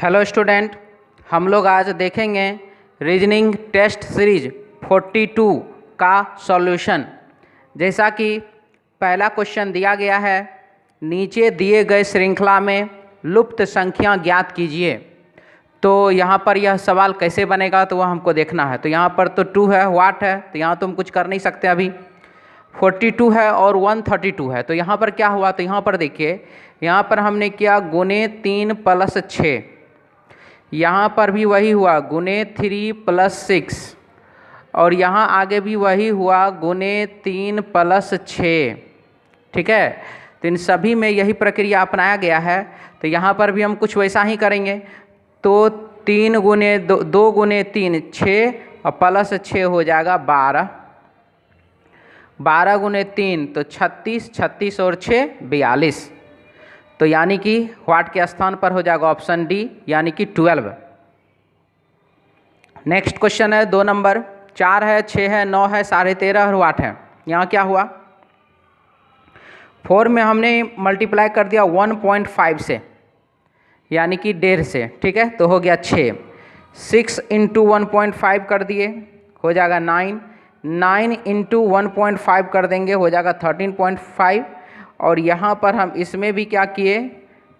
Hello student, हम लोग आज देखेंगे रीजनिंग टेस्ट सीरीज 42 का सॉल्यूशन। जैसा कि पहला क्वेश्चन दिया गया है, नीचे दिए गए श्रृंखला में लुप्त संख्या ज्ञात कीजिए। तो यहाँ पर यह सवाल कैसे बनेगा तो वह हमको देखना है। तो यहाँ पर तो 2 है, वाट है, तो यहाँ तो हम कुछ कर नहीं सकते। अभी 42 है और 132 है, तो यहाँ पर क्या हुआ, तो यहाँ पर देखिए, यहाँ पर हमने किया गुने 3 + 6, यहाँ पर भी वही हुआ गुने 3 + 6, और यहाँ आगे भी वही हुआ गुने 3 + 6। ठीक है, तो इन सभी में यही प्रक्रिया अपनाया गया है। तो यहाँ पर भी हम कुछ वैसा ही करेंगे। तो 3 गुने 2 गुने 3 6 और +6 हो जाएगा 12, 12 गुने 3 तो 36, 36 और 6 42। तो यानी कि व्हाट के स्थान पर हो जाएगा ऑप्शन डी, यानी कि 12। नेक्स्ट क्वेश्चन है 2 नंबर, 4 है, 6 है, 9 है, 13.5 और 8 है। यहाँ क्या हुआ, 4 में हमने मल्टीप्लाई कर दिया 1.5 से, यानी कि 1.5 से। ठीक है, तो हो गया 6, 6 × 1.5 कर दिए हो जाएगा 9, 9 × 1.5 कर देंगे हो जाएगा 13.5, और यहाँ पर हम इसमें भी क्या किए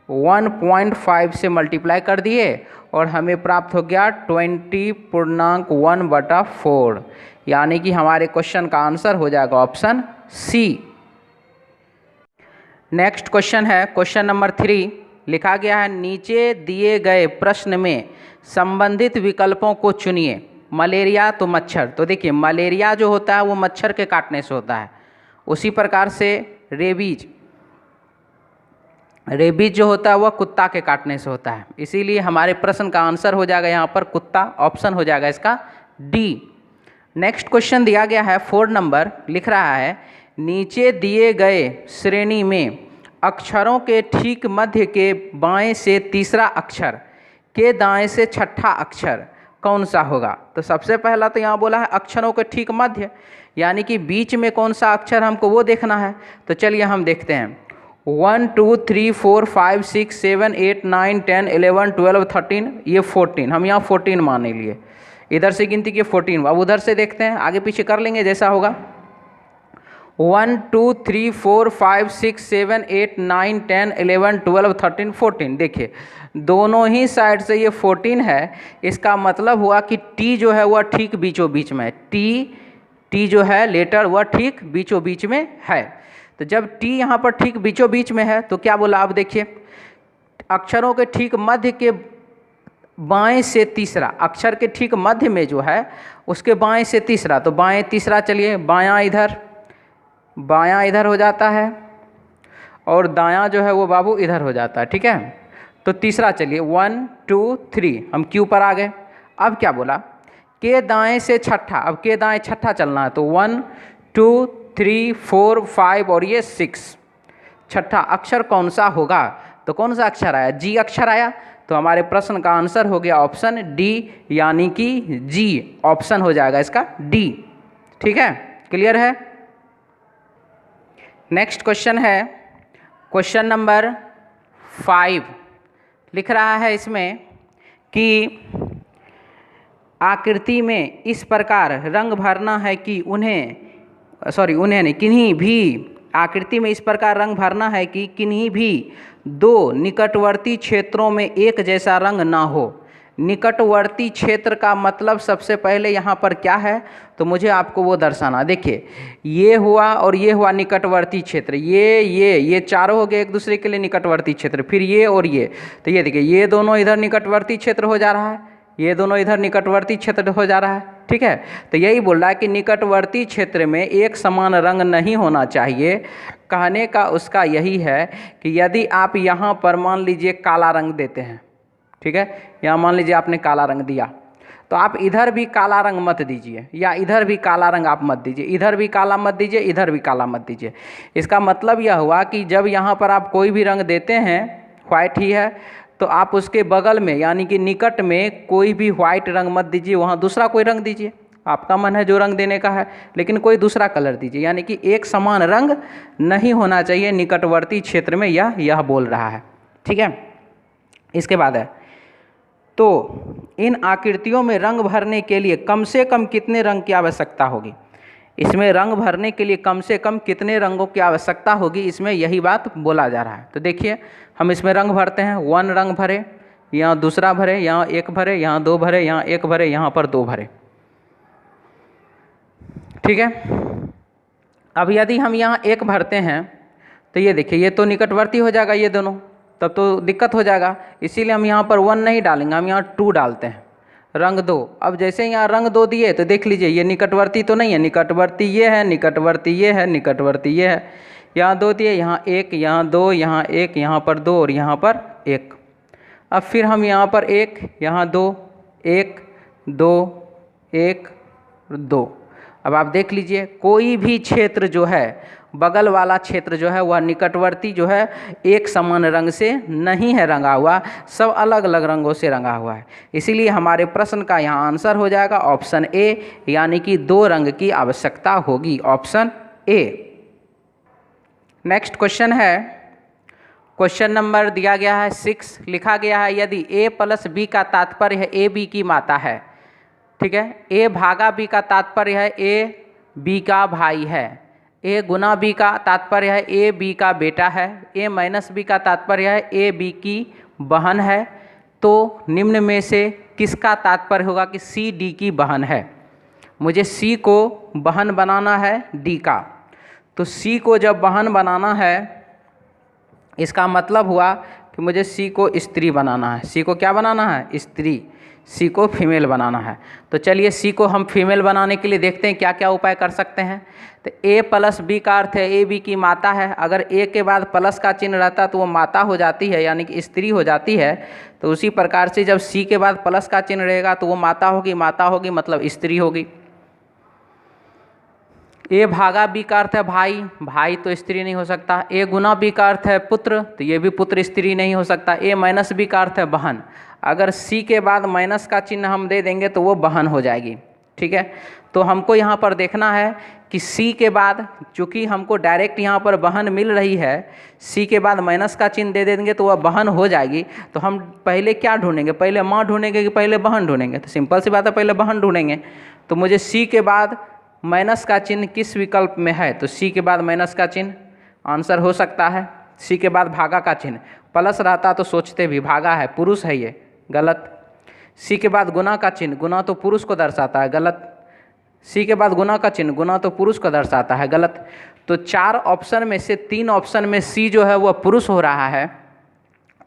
1.5 से मल्टीप्लाई कर दिए और हमें प्राप्त हो गया 20.1/4, यानी कि हमारे क्वेश्चन का आंसर हो जाएगा ऑप्शन सी। नेक्स्ट क्वेश्चन है क्वेश्चन नंबर 3, लिखा गया है नीचे दिए गए प्रश्न में संबंधित विकल्पों को चुनिए। मलेरिया तो मच्छर, तो देखिए मलेरिया जो होता है वो मच्छर के काटने से होता है, उसी प्रकार से रेबीज जो होता है वह कुत्ता के काटने से होता है। इसीलिए हमारे प्रश्न का आंसर हो जाएगा यहाँ पर कुत्ता, ऑप्शन हो जाएगा इसका डी। नेक्स्ट क्वेश्चन दिया गया है 4 नंबर, लिख रहा है नीचे दिए गए श्रेणी में अक्षरों के ठीक मध्य के बाएं से तीसरा अक्षर के दाएं से छठा अक्षर कौन सा होगा। तो सबसे पहला तो यहाँ बोला है अक्षरों के ठीक मध्य, यानी कि बीच में कौन सा अक्षर हमको वो देखना है। तो चलिए हम देखते हैं 1 2 3 4 5 6 7 8 9 10 11 12 13, ये 14, हम यहाँ 14 मान लिए, इधर से गिनती की 14। अब उधर से देखते हैं, आगे पीछे कर लेंगे जैसा होगा। 1 2 3 4 5 6 7 8 9 10 11 12 13 14। देखिए दोनों ही साइड से ये 14 है, इसका मतलब हुआ कि टी जो है वह ठीक बीचों बीच में है। टी जो है लेटर वह ठीक बीचों बीच में है। तो जब टी यहाँ पर ठीक बीचों बीच में है तो क्या बोला, अब देखिए अक्षरों के ठीक मध्य के बाएं से तीसरा, अक्षर के ठीक मध्य में जो है उसके बाएं से तीसरा, तो बाएं तीसरा, चलिए बायां इधर हो जाता है और दायां जो है वो बाबू इधर हो जाता है। ठीक है, तो तीसरा चलिए 1 2 3, हम क्यू पर आ गए। अब क्या बोला, के दाएं से छठा, अब के दाएं छठा चलना है, तो 1 2 3 4 5 और ये 6, छठा अक्षर कौन सा होगा। तो कौन सा अक्षर आया, जी अक्षर आया, तो हमारे प्रश्न का आंसर हो गया ऑप्शन डी, यानी कि जी, ऑप्शन हो जाएगा इसका डी। ठीक है, क्लियर है। नेक्स्ट क्वेश्चन है क्वेश्चन नंबर 5, लिख रहा है इसमें कि आकृति में इस प्रकार रंग भरना है कि किन्हीं भी आकृति में इस प्रकार रंग भरना है कि किन्हीं भी 2 निकटवर्ती क्षेत्रों में एक जैसा रंग ना हो। निकटवर्ती क्षेत्र का मतलब सबसे पहले यहाँ पर क्या है, तो मुझे आपको वो दर्शाना। देखिए ये हुआ और ये हुआ निकटवर्ती क्षेत्र, ये चारों हो गए एक दूसरे के लिए निकटवर्ती क्षेत्र, फिर ये और ये, तो ये देखिए ये दोनों इधर निकटवर्ती क्षेत्र हो जा रहा है, ये दोनों इधर निकटवर्ती क्षेत्र हो जा रहा है। ठीक है, तो यही बोल रहा है कि निकटवर्ती क्षेत्र में एक समान रंग नहीं होना चाहिए। कहने का उसका यही है कि यदि आप यहाँ पर मान लीजिए काला रंग देते हैं, ठीक है, यहाँ मान लीजिए आपने काला रंग दिया, तो आप इधर भी काला रंग मत दीजिए, या इधर भी काला रंग आप मत दीजिए, इधर भी काला मत दीजिए, इधर भी काला मत दीजिए। इसका मतलब यह हुआ कि जब यहाँ पर आप कोई भी रंग देते हैं, व्हाइट ही है, तो आप उसके बगल में यानी कि निकट में कोई भी व्हाइट रंग मत दीजिए, वहाँ दूसरा कोई रंग दीजिए। आपका मन है जो रंग देने का है, लेकिन कोई दूसरा कलर दीजिए, यानी कि एक समान रंग नहीं होना चाहिए निकटवर्ती क्षेत्र में, यह बोल रहा है। ठीक है, इसके बाद है तो इन आकृतियों में रंग भरने के लिए कम से कम कितने रंग की आवश्यकता होगी? इसमें रंग भरने के लिए कम से कम कितने रंगों की आवश्यकता होगी, इसमें यही बात बोला जा रहा है। तो देखिए हम इसमें रंग भरते हैं, 1 रंग भरे, यहाँ दूसरा भरे, यहाँ 1 भरे, यहाँ 2 भरे, यहाँ 1 भरे, यहाँ पर 2 भरे। ठीक है। अब यदि हम यहाँ 1 भरते हैं तो ये देखिए ये तो निकटवर्ती हो जाएगा ये दोनों, तब तो दिक्कत हो जाएगा, इसीलिए हम यहाँ पर 1 नहीं डालेंगे, हम यहाँ 2 डालते हैं। रंग 2, अब जैसे यहाँ रंग 2 दिए तो देख लीजिए ये निकटवर्ती तो नहीं है, निकटवर्ती ये है, निकटवर्ती ये है, निकटवर्ती ये है। यहाँ 2 दिए, यहाँ 1, यहाँ 2, यहाँ 1, यहाँ पर 2 और यहाँ पर 1। अब फिर हम यहाँ पर 1, यहाँ 2, 1, 2, 1, 2। अब आप देख लीजिए कोई भी क्षेत्र जो है, बगल वाला क्षेत्र जो है वह निकटवर्ती जो है एक समान रंग से नहीं है रंगा हुआ, सब अलग अलग रंगों से रंगा हुआ है। इसीलिए हमारे प्रश्न का यहाँ आंसर हो जाएगा ऑप्शन ए, यानी कि 2 रंग की आवश्यकता होगी, ऑप्शन ए। नेक्स्ट क्वेश्चन है, क्वेश्चन नंबर दिया गया है 6, लिखा गया है यदि a + b का तात्पर्य है a b की माता है, ठीक है, a भागा b का तात्पर्य है a b का भाई है, a गुना b का तात्पर्य है a b का बेटा है, a माइनस b का तात्पर्य है a b की बहन है, तो निम्न में से किसका तात्पर्य होगा कि c d की बहन है? मुझे c को बहन बनाना है d का, तो c को जब बहन बनाना है इसका मतलब हुआ कि मुझे c को स्त्री बनाना है। c को क्या बनाना है? स्त्री। c को फीमेल बनाना है। तो चलिए c को हम फीमेल बनाने के लिए देखते हैं क्या क्या उपाय कर सकते हैं। तो a + b का अर्थ है a b की माता है, अगर a के बाद प्लस का चिन्ह रहता तो वो माता हो जाती है, यानी कि स्त्री हो जाती है। तो उसी प्रकार से जब c के बाद प्लस का चिन्ह रहेगा तो वो माता होगी, माता होगी मतलब स्त्री होगी। a भागा b का अर्थ है भाई, भाई तो स्त्री नहीं हो सकता। a गुना b का अर्थ है पुत्र, तो ये भी पुत्र स्त्री नहीं हो सकता। a माइनस b का अर्थ है बहन, अगर c के बाद माइनस का चिन्ह हम दे देंगे तो वो बहन हो जाएगी। ठीक है, तो हमको यहाँ पर देखना है कि c के बाद, चूँकि हमको डायरेक्ट यहाँ पर बहन मिल रही है, c के बाद माइनस का चिन्ह दे देंगे तो वह बहन हो जाएगी। तो हम पहले क्या ढूंढेंगे? पहले माँ ढूंढेंगे कि पहले बहन ढूंढेंगे? तो सिंपल सी बात है, पहले बहन ढूंढेंगे। तो मुझे c के बाद माइनस का चिन्ह किस विकल्प में है? तो c के बाद माइनस का चिन्ह आंसर हो सकता है। c के बाद भागा का चिन्ह, प्लस रहता तो सोचते भी भागा है, पुरुष है, ये गलत। c के बाद गुना का चिन्ह, गुना तो पुरुष को दर्शाता है, गलत। c के बाद गुना का चिन्ह, गुना तो पुरुष को दर्शाता है, गलत। तो 4 ऑप्शन में से 3 ऑप्शन में c जो है वह पुरुष हो रहा है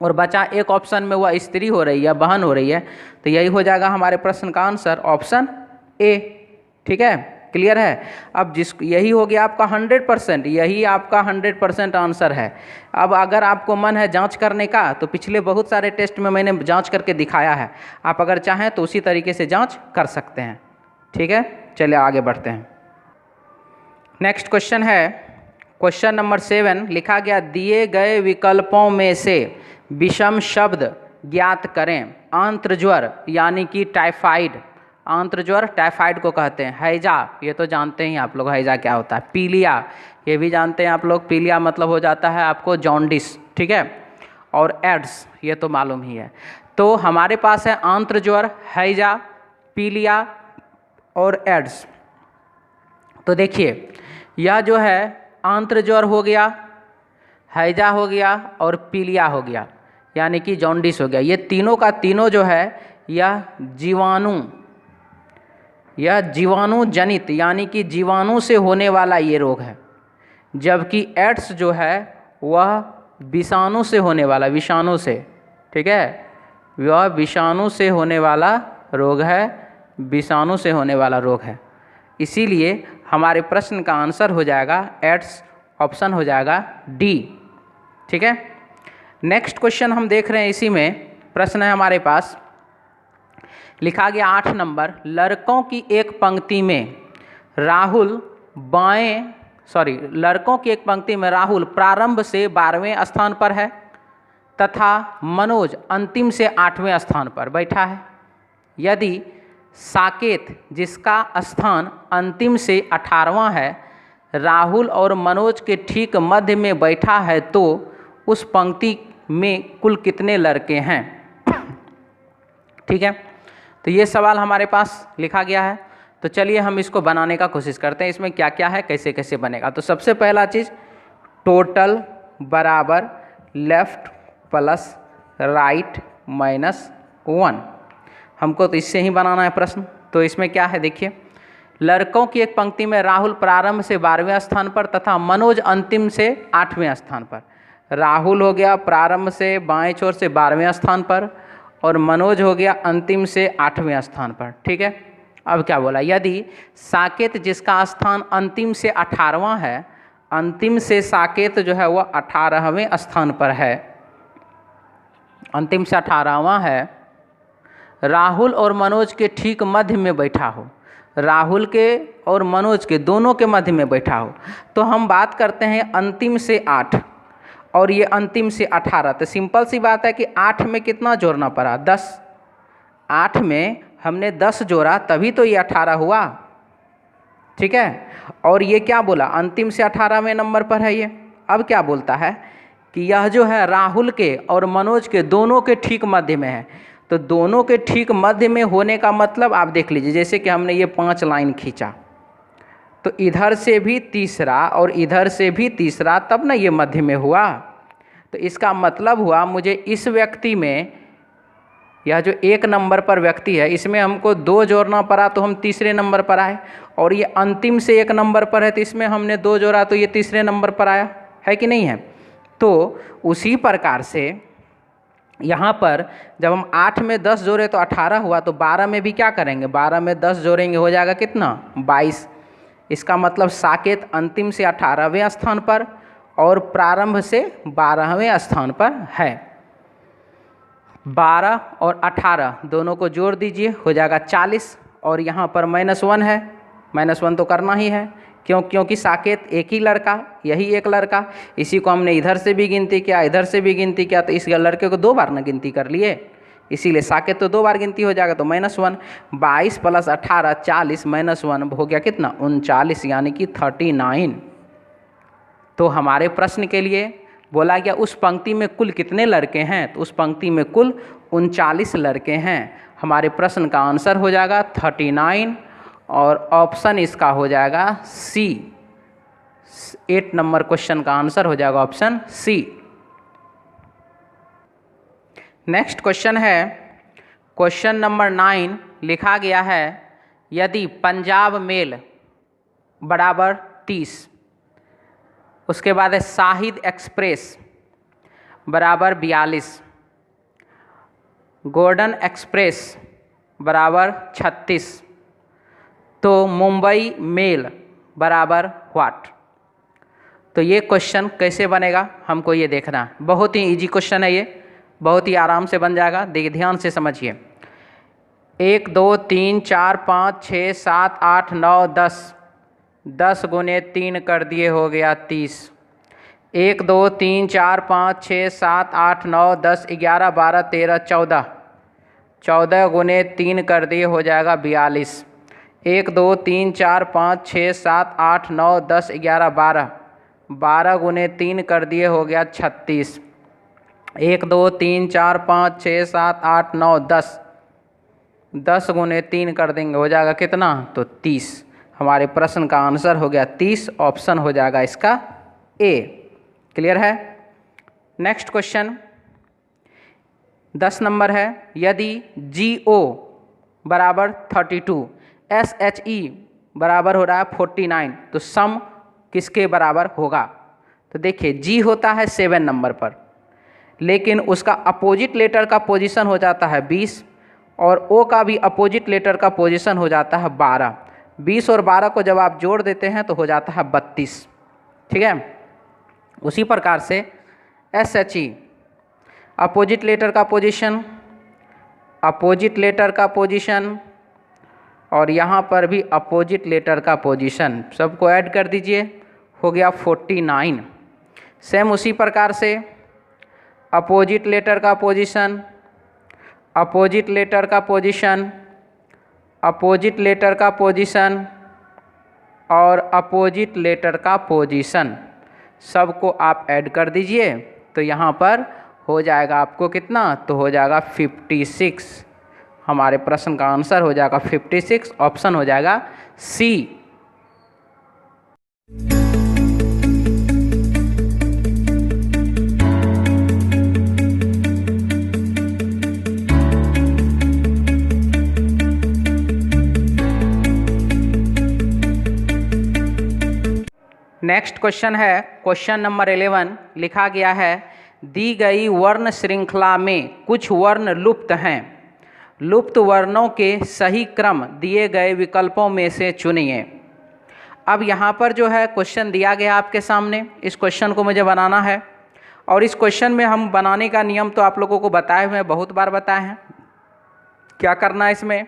और बचा एक ऑप्शन में वह स्त्री हो रही है, बहन हो रही है। तो यही हो जाएगा हमारे प्रश्न का आंसर, ऑप्शन ए। ठीक है, क्लियर है। अब यही हो गया आपका 100%, यही आपका 100% आंसर है। अब अगर आपको मन है जांच करने का तो पिछले बहुत सारे टेस्ट में मैंने जांच करके दिखाया है, आप अगर चाहें तो उसी तरीके से जांच कर सकते हैं। ठीक है, चलिए आगे बढ़ते हैं। नेक्स्ट क्वेश्चन है, क्वेश्चन नंबर 7, लिखा गया दिए गए विकल्पों में से विषम शब्द ज्ञात करें। आंत्रज्वर यानी कि टाइफाइड, आंत्रज्वर टाइफाइड को कहते हैं। हैजा, ये तो जानते ही आप लोग हैजा क्या होता है। पीलिया, ये भी जानते हैं आप लोग, पीलिया मतलब हो जाता है आपको जॉन्डिस। ठीक है, और एड्स, ये तो मालूम ही है। तो हमारे पास है आंत्रज्वर, हैजा, पीलिया और एड्स। तो देखिए यह जो है आंत्रज्वर हो गया, हैजा हो गया और पीलिया हो गया, यानी कि जॉन्डिस हो गया। ये तीनों का तीनों जो है यह जीवाणु जनित यानी कि जीवाणु से होने वाला ये रोग है, जबकि एड्स जो है वह विषाणु से होने वाला, विषाणु से, ठीक है, वह विषाणु से होने वाला रोग है, विषाणु से होने वाला रोग है। इसीलिए हमारे प्रश्न का आंसर हो जाएगा एड्स, ऑप्शन हो जाएगा डी। ठीक है, नेक्स्ट क्वेश्चन हम देख रहे हैं, इसी में प्रश्न है हमारे पास, लिखा गया 8 नंबर, लड़कों की एक पंक्ति में राहुल लड़कों की एक पंक्ति में राहुल प्रारंभ से 12वें स्थान पर है तथा मनोज अंतिम से 8वें स्थान पर बैठा है। यदि साकेत, जिसका स्थान अंतिम से 18वां है, राहुल और मनोज के ठीक मध्य में बैठा है, तो उस पंक्ति में कुल कितने लड़के हैं? ठीक है, तो ये सवाल हमारे पास लिखा गया है। तो चलिए हम इसको बनाने का कोशिश करते हैं, इसमें क्या क्या है, कैसे कैसे बनेगा। तो सबसे पहला चीज़, टोटल बराबर लेफ्ट प्लस राइट माइनस 1, हमको तो इससे ही बनाना है प्रश्न। तो इसमें क्या है देखिए, लड़कों की एक पंक्ति में राहुल प्रारंभ से 12वें स्थान पर तथा मनोज अंतिम से 8वें स्थान पर। राहुल हो गया प्रारंभ से बाएं छोर से 12वें स्थान पर और मनोज हो गया अंतिम से 8वें स्थान पर। ठीक है, अब क्या बोला, यदि साकेत जिसका स्थान अंतिम से 18वां है, अंतिम से साकेत जो है वह 18वें स्थान पर है, अंतिम से 18वां है, राहुल और मनोज के ठीक मध्य में बैठा हो, राहुल के और मनोज के दोनों के मध्य में बैठा हो, तो हम बात करते हैं अंतिम से 8 और ये अंतिम से 18। तो सिंपल सी बात है कि 8 में कितना जोड़ना पड़ा, 10। 8 में हमने 10 जोड़ा तभी तो ये 18 हुआ। ठीक है, और ये क्या बोला, अंतिम से 18वें नंबर पर है ये। अब क्या बोलता है कि यह जो है राहुल के और मनोज के दोनों के ठीक मध्य में है। तो दोनों के ठीक मध्य में होने का मतलब आप देख लीजिए, जैसे कि हमने ये 5 लाइन खींचा तो इधर से भी तीसरा और इधर से भी तीसरा, तब ना ये मध्य में हुआ। तो इसका मतलब हुआ मुझे इस व्यक्ति में, यह जो 1 नंबर पर व्यक्ति है, इसमें हमको 2 जोड़ना पड़ा तो हम तीसरे नंबर पर आए, और ये अंतिम से 1 नंबर पर है तो इसमें हमने 2 जोड़ा तो ये तीसरे नंबर पर आया, है कि नहीं है। तो उसी प्रकार से यहाँ पर जब हम 8 में 10 जोड़े तो 18 हुआ, तो 12 में भी क्या करेंगे, 12 में 10 जोड़ेंगे हो जाएगा कितना, 22। इसका मतलब साकेत अंतिम से 18वें स्थान पर और प्रारंभ से 12वें स्थान पर है। 12 और 18 दोनों को जोड़ दीजिए हो जाएगा 40, और यहाँ पर -1 है, -1 तो करना ही है, क्योंकि साकेत एक ही लड़का, यही एक लड़का, इसी को हमने इधर से भी गिनती किया इधर से भी गिनती किया, तो इस लड़के को 2 बार ना गिनती कर लिए, इसीलिए साकेत तो 2 बार गिनती हो जाएगा। तो -1, 22 + 18 40 -1 हो गया कितना, 39, यानी कि 39। तो हमारे प्रश्न के लिए बोला गया उस पंक्ति में कुल कितने लड़के हैं, तो उस पंक्ति में कुल 39 लड़के हैं। हमारे प्रश्न का आंसर हो जाएगा 39 और ऑप्शन इसका हो जाएगा सी। 8 नंबर क्वेश्चन का आंसर हो जाएगा ऑप्शन सी। नेक्स्ट क्वेश्चन है क्वेश्चन नंबर 9, लिखा गया है यदि पंजाब मेल बराबर 30, उसके बाद है शाहिद एक्सप्रेस बराबर 42, गोल्डन एक्सप्रेस बराबर 36, तो मुंबई मेल बराबर व्हाट। तो ये क्वेश्चन कैसे बनेगा हमको ये देखना है। बहुत ही इजी क्वेश्चन है ये, बहुत ही आराम से बन जाएगा, देखिए ध्यान से समझिए। 1 2 3 4 5 6 7 8 9 10, 10 गुने 3 कर दिए हो गया 30। 1 2 3 4 5 6 7 8 9 10 11 12 13 14, 14 गुने 3 कर दिए हो जाएगा 42। 1 2 3 4 5 6 7 8 9 10 11 12, 12 गुने 3 कर दिए हो गया 36। 1 2 3 4 5 6 7 8 9 10, 10 गुने 3 कर देंगे हो जाएगा कितना, तो 30। हमारे प्रश्न का आंसर हो गया 30, ऑप्शन हो जाएगा इसका ए। क्लियर है। नेक्स्ट क्वेश्चन 10 नंबर है, यदि GO बराबर 32, SHE बराबर हो रहा है 49, तो सम किसके बराबर होगा। तो देखिए G होता है 7 नंबर पर, लेकिन उसका अपोजिट लेटर का पोजीशन हो जाता है 20 और O का भी अपोजिट लेटर का पोजीशन हो जाता है 12। 20 और 12 को जब आप जोड़ देते हैं तो हो जाता है 32। ठीक है, उसी प्रकार से SHE अपोजिट लेटर का पोजीशन, अपोजिट लेटर का पोजीशन और यहाँ पर भी अपोजिट लेटर का पोजीशन, सबको ऐड कर दीजिए हो गया 49। सेम उसी प्रकार से अपोजिट लेटर का पोजीशन, अपोजिट लेटर का पोजीशन, अपोजिट लेटर का पोजीशन और अपोजिट लेटर का पोजीशन, सबको आप ऐड कर दीजिए तो यहाँ पर हो जाएगा आपको कितना, तो हो जाएगा 56। हमारे प्रश्न का आंसर हो जाएगा 56, ऑप्शन हो जाएगा सी। नेक्स्ट क्वेश्चन है क्वेश्चन नंबर 11, लिखा गया है दी गई वर्ण श्रृंखला में कुछ वर्ण लुप्त हैं, लुप्त वर्णों के सही क्रम दिए गए विकल्पों में से चुनिए। अब यहाँ पर जो है क्वेश्चन दिया गया आपके सामने, इस क्वेश्चन को मुझे बनाना है और इस क्वेश्चन में हम बनाने का नियम तो आप लोगों को बताए हुए हैं, बहुत बार बताए हैं। क्या करना है इसमें,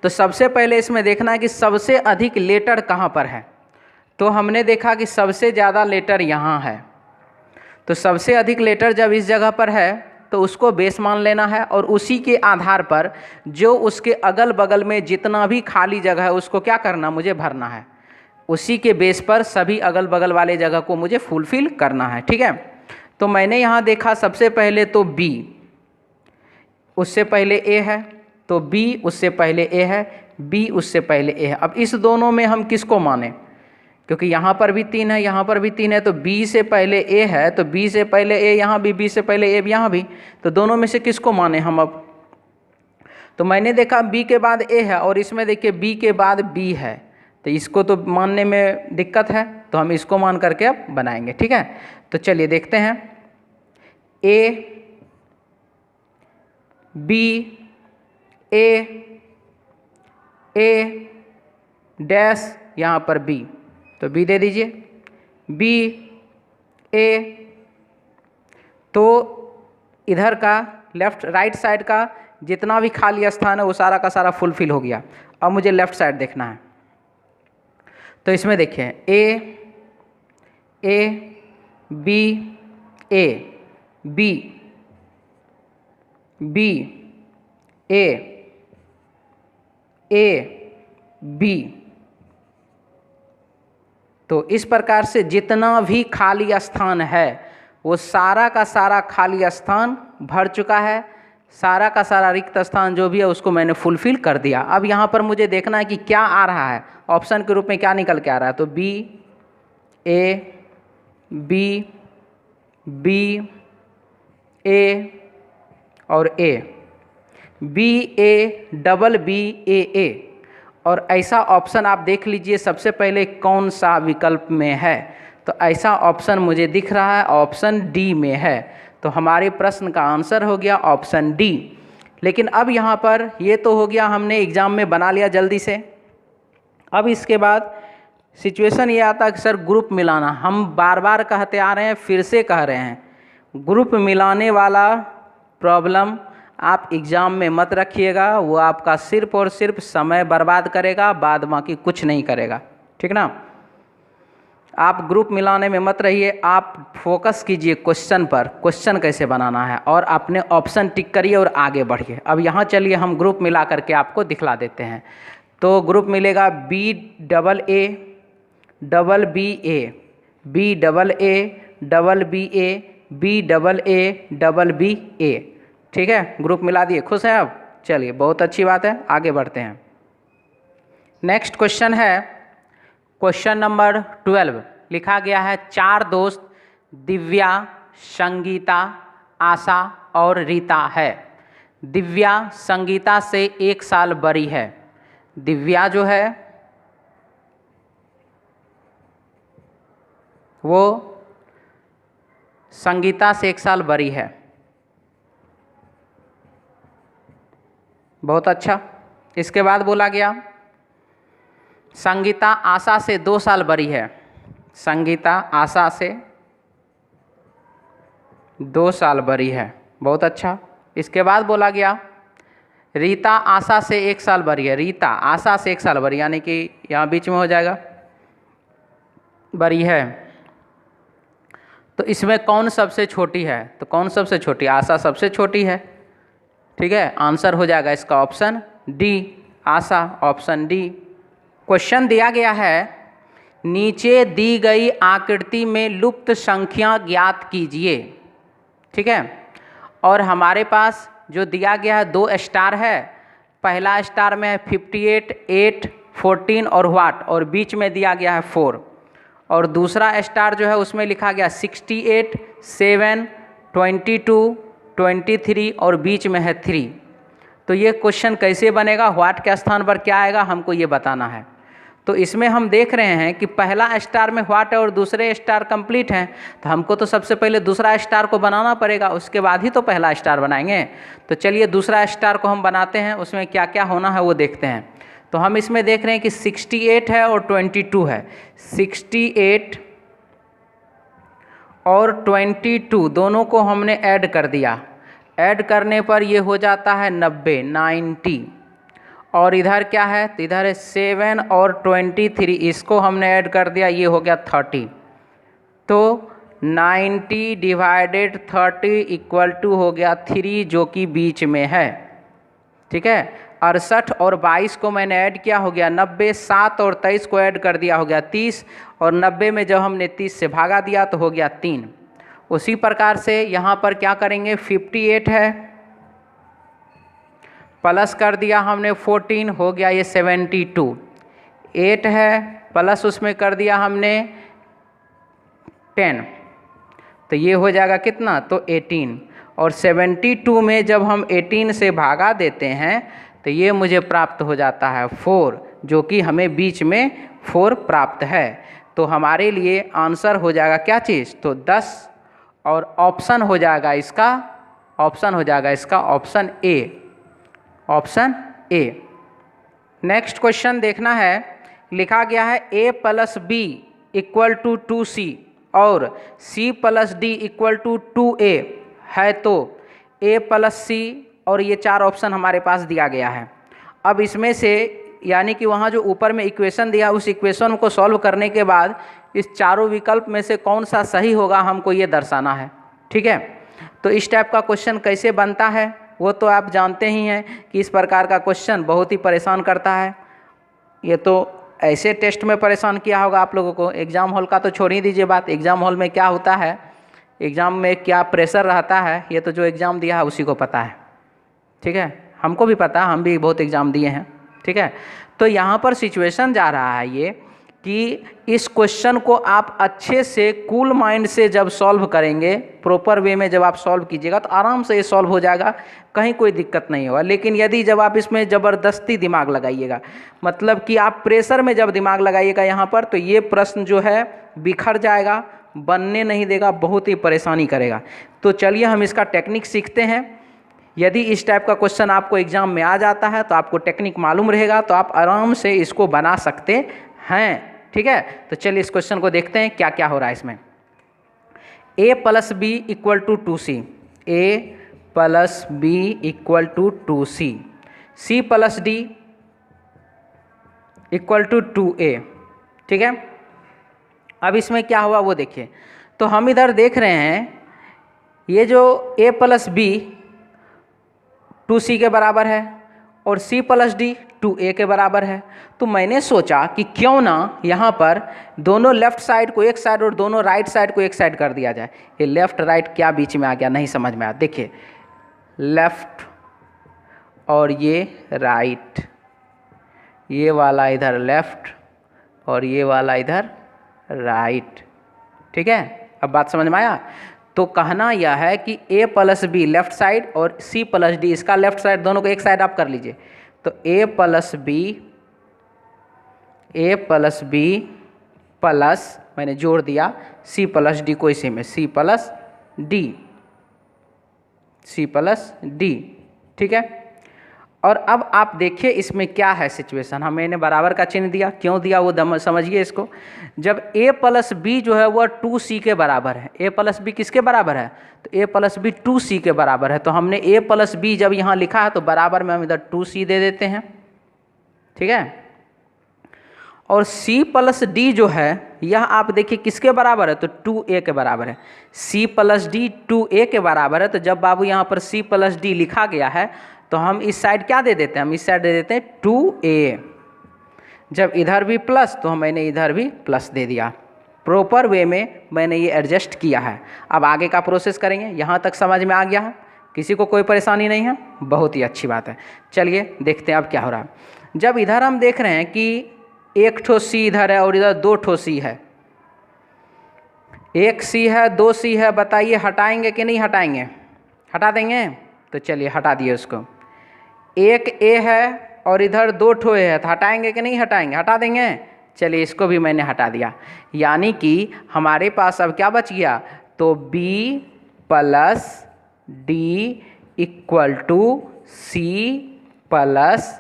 तो सबसे पहले इसमें देखना है कि सबसे अधिक लेटर कहाँ पर है। तो हमने देखा कि सबसे ज़्यादा लेटर यहाँ है, तो सबसे अधिक लेटर जब इस जगह पर है तो उसको बेस मान लेना है और उसी के आधार पर जो उसके अगल बगल में जितना भी खाली जगह है उसको क्या करना, मुझे भरना है। उसी के बेस पर सभी अगल बगल वाले जगह को मुझे फुलफिल करना है, ठीक है। तो मैंने यहाँ देखा सबसे पहले तो बी, उससे पहले ए है, तो बी उससे पहले ए है, बी उससे पहले ए है। अब इस दोनों में हम किसको माने, क्योंकि यहाँ पर भी 3 है, यहाँ पर भी 3 है, तो B से पहले A है, तो B से पहले A यहाँ भी, B से पहले A यहाँ भी, तो दोनों में से किसको माने हम अब। तो मैंने देखा B के बाद A है और इसमें देखिए B के बाद B है, तो इसको तो मानने में दिक्कत है, तो हम इसको मान करके अब बनाएंगे, ठीक है। तो चलिए देखते हैं, A B A डैश यहाँ पर B, तो बी दे दीजिए, बी ए, तो इधर का लेफ्ट राइट साइड का जितना भी खाली स्थान है वो सारा का सारा फुलफिल हो गया। अब मुझे लेफ्ट साइड देखना है, तो इसमें देखिए A B A B B A B, तो इस प्रकार से जितना भी खाली स्थान है वो सारा का सारा खाली स्थान भर चुका है, सारा का सारा रिक्त स्थान जो भी है उसको मैंने फुलफिल कर दिया। अब यहाँ पर मुझे देखना है कि क्या आ रहा है, ऑप्शन के रूप में क्या निकल के आ रहा है, तो बी ए बी बी ए और ए, बी ए डबल बी ए, और ऐसा ऑप्शन आप देख लीजिए सबसे पहले कौन सा विकल्प में है, तो ऐसा ऑप्शन मुझे दिख रहा है ऑप्शन डी में है, तो हमारे प्रश्न का आंसर हो गया ऑप्शन डी। लेकिन अब यहाँ पर ये तो हो गया, हमने एग्ज़ाम में बना लिया जल्दी से। अब इसके बाद सिचुएशन ये आता है कि सर ग्रुप मिलाना, हम बार बार कहते आ रहे हैं, फिर से कह रहे हैं, ग्रुप मिलाने वाला प्रॉब्लम आप एग्ज़ाम में मत रखिएगा, वो आपका सिर्फ और सिर्फ समय बर्बाद करेगा, बाद बाकी कुछ नहीं करेगा, ठीक ना। आप ग्रुप मिलाने में मत रहिए, आप फोकस कीजिए क्वेश्चन पर, क्वेश्चन कैसे बनाना है, और अपने ऑप्शन टिक करिए और आगे बढ़िए। अब यहाँ चलिए हम ग्रुप मिला करके आपको दिखला देते हैं। तो ग्रुप मिलेगा B double A double B A, B double A double B A, B double A double B A, ठीक है। ग्रुप मिला दिए, खुश हैं अब, चलिए बहुत अच्छी बात है, आगे बढ़ते हैं। नेक्स्ट क्वेश्चन है क्वेश्चन नंबर 12, लिखा गया है 4 दोस्त दिव्या, संगीता, आशा और रीता है। दिव्या संगीता से 1 साल बड़ी है। दिव्या जो है वो संगीता से 1 साल बड़ी है, बहुत अच्छा। इसके बाद बोला गया संगीता आशा से 2 साल बड़ी है। संगीता आशा से 2 साल बड़ी है, बहुत अच्छा। इसके बाद बोला गया रीता आशा से 1 साल बड़ी है। रीता आशा से 1 साल बड़ी, यानी कि यहाँ बीच में हो जाएगा बड़ी है। तो इसमें कौन सबसे छोटी है, तो कौन सबसे छोटी, आशा सबसे छोटी है, ठीक है। आंसर हो जाएगा इसका ऑप्शन डी, आशा, ऑप्शन डी। क्वेश्चन दिया गया है नीचे दी गई आकृति में लुप्त संख्या ज्ञात कीजिए, ठीक है। और हमारे पास जो दिया गया है 2 स्टार है। पहला स्टार में है 58, 8, 14 और व्हाट, और बीच में दिया गया है 4। और दूसरा स्टार जो है उसमें लिखा गया 68, 7, 22, 23 और बीच में है 3। तो ये क्वेश्चन कैसे बनेगा, व्हाट के स्थान पर क्या आएगा, हमको ये बताना है। तो इसमें हम देख रहे हैं कि पहला स्टार में व्हाट है और दूसरे स्टार कंप्लीट हैं, तो हमको तो सबसे पहले दूसरा स्टार को बनाना पड़ेगा, उसके बाद ही तो पहला स्टार बनाएंगे। तो चलिए दूसरा स्टार को हम बनाते हैं, उसमें क्या क्या होना है वो देखते हैं। तो हम इसमें देख रहे हैं कि 68 है और 22 है। 68 और 22 दोनों को हमने ऐड कर दिया। ऐड करने पर ये हो जाता है 90, 90। और इधर क्या है, तो इधर है 7 और 23, इसको हमने ऐड कर दिया, ये हो गया 30। तो 90 डिवाइडेड 30 इक्वल टू हो गया 3, जो कि बीच में है। ठीक है, 68 और 22 को मैंने ऐड किया, हो गया 90। 7 और 23 को ऐड कर दिया, हो गया 30। और 90 में जब हमने 30 से भागा दिया तो हो गया 3। उसी प्रकार से यहाँ पर क्या करेंगे, 58 है, प्लस कर दिया हमने 14, हो गया ये 72। 8 है, प्लस उसमें कर दिया हमने 10, तो ये हो जाएगा कितना, तो 18। और 72 में जब हम 18 से भागा देते हैं तो ये मुझे प्राप्त हो जाता है 4, जो कि हमें बीच में 4 प्राप्त है। तो हमारे लिए आंसर हो जाएगा क्या चीज़, तो 10। और ऑप्शन हो जाएगा इसका, ऑप्शन हो जाएगा इसका option A, option A. Next question देखना है, लिखा गया है a plus B equal to 2c और c plus D equal to 2a है, तो a प्लस c और ये 4 ऑप्शन हमारे पास दिया गया है। अब इसमें से यानी कि वहाँ जो ऊपर में इक्वेशन दिया, उस इक्वेशन को सॉल्व करने के बाद इस चारों विकल्प में से कौन सा सही होगा हमको ये दर्शाना है। ठीक है, तो इस टाइप का क्वेश्चन कैसे बनता है वो तो आप जानते ही हैं कि इस प्रकार का क्वेश्चन बहुत ही परेशान करता है। ये तो ऐसे टेस्ट में परेशान किया होगा आप लोगों को, एग्ज़ाम हॉल का तो छोड़ ही दीजिए बात। एग्ज़ाम हॉल में क्या होता है, एग्ज़ाम में क्या प्रेशर रहता है, ये तो जो एग्ज़ाम दिया है उसी को पता है। ठीक है, हमको भी पता है, हम भी बहुत एग्ज़ाम दिए हैं। ठीक है, तो यहाँ पर सिचुएशन जा रहा है ये कि इस क्वेश्चन को आप अच्छे से कूल माइंड से जब सॉल्व करेंगे, प्रॉपर वे में जब आप सॉल्व कीजिएगा तो आराम से ये सॉल्व हो जाएगा, कहीं कोई दिक्कत नहीं होगा। लेकिन यदि जब आप इसमें ज़बरदस्ती दिमाग लगाइएगा, मतलब कि आप प्रेशर में जब दिमाग लगाइएगा यहाँ पर, तो ये प्रश्न जो है बिखर जाएगा, बनने नहीं देगा, बहुत ही परेशानी करेगा। तो चलिए हम इसका टेक्निक सीखते हैं। यदि इस टाइप का क्वेश्चन आपको एग्ज़ाम में आ जाता है तो आपको टेक्निक मालूम रहेगा, तो आप आराम से इसको बना सकते हैं। ठीक है, तो चलिए इस क्वेश्चन को देखते हैं क्या क्या हो रहा है इसमें। a plus B equal to 2c, a plus B equal to 2c, c plus D equal to 2a। ठीक है, अब इसमें क्या हुआ वो देखिए। तो हम इधर देख रहे हैं ये जो a प्लस बी 2c के बराबर है और c प्लस डी 2a के बराबर है। तो मैंने सोचा कि क्यों ना यहाँ पर दोनों लेफ्ट साइड को एक साइड और दोनों राइट साइड को एक साइड कर दिया जाए। ये लेफ्ट राइट क्या बीच में आ गया, नहीं समझ में आया। देखिए लेफ्ट और ये राइट, ये वाला इधर लेफ्ट और ये वाला इधर राइट। ठीक है, अब बात समझ में आया। तो कहना यह है कि a plus be left side और c प्लस डी इसका लेफ्ट साइड, दोनों को एक साइड आप कर लीजिए। तो a प्लस बी प्लस मैंने जोड़ दिया c प्लस डी को इसी में, c प्लस डी। ठीक है, और अब आप देखिए इसमें क्या है सिचुएशन। हम मैंने बराबर का चिन्ह दिया, क्यों दिया वो समझिए इसको। जब a प्लस बी जो है वह 2c के बराबर है, a प्लस बी किसके बराबर है, तो a प्लस बी 2c के बराबर है। तो हमने a प्लस बी जब यहाँ लिखा है तो बराबर में हम इधर 2c दे देते हैं। ठीक है, और c प्लस डी जो है यह आप देखिए किसके बराबर है, तो 2a के बराबर है। c प्लस डी 2a के बराबर है, तो जब बाबू यहाँ पर c प्लस डी लिखा गया है तो हम इस साइड क्या दे देते हैं, हम इस साइड दे देते हैं 2a। जब इधर भी प्लस तो मैंने इधर भी प्लस दे दिया। प्रॉपर वे में मैंने ये एडजस्ट किया है। अब आगे का प्रोसेस करेंगे। यहाँ तक समझ में आ गया है, किसी को कोई परेशानी नहीं है? बहुत ही अच्छी बात है। चलिए देखते हैं अब क्या हो रहा है। जब इधर हम देख रहे हैं कि एक ठो सी इधर है और इधर दो ठो सी है, एक सी है दो सी है, बताइए हटाएंगे कि नहीं हटाएंगे? हटा देंगे? तो चलिए हटा दिए उसको। एक ए है और इधर दो ठो ए है, तो हटाएंगे कि नहीं हटाएंगे? हटा देंगे। चलिए इसको भी मैंने हटा दिया, यानी कि हमारे पास अब क्या बच गया? तो B plus D equal to C plus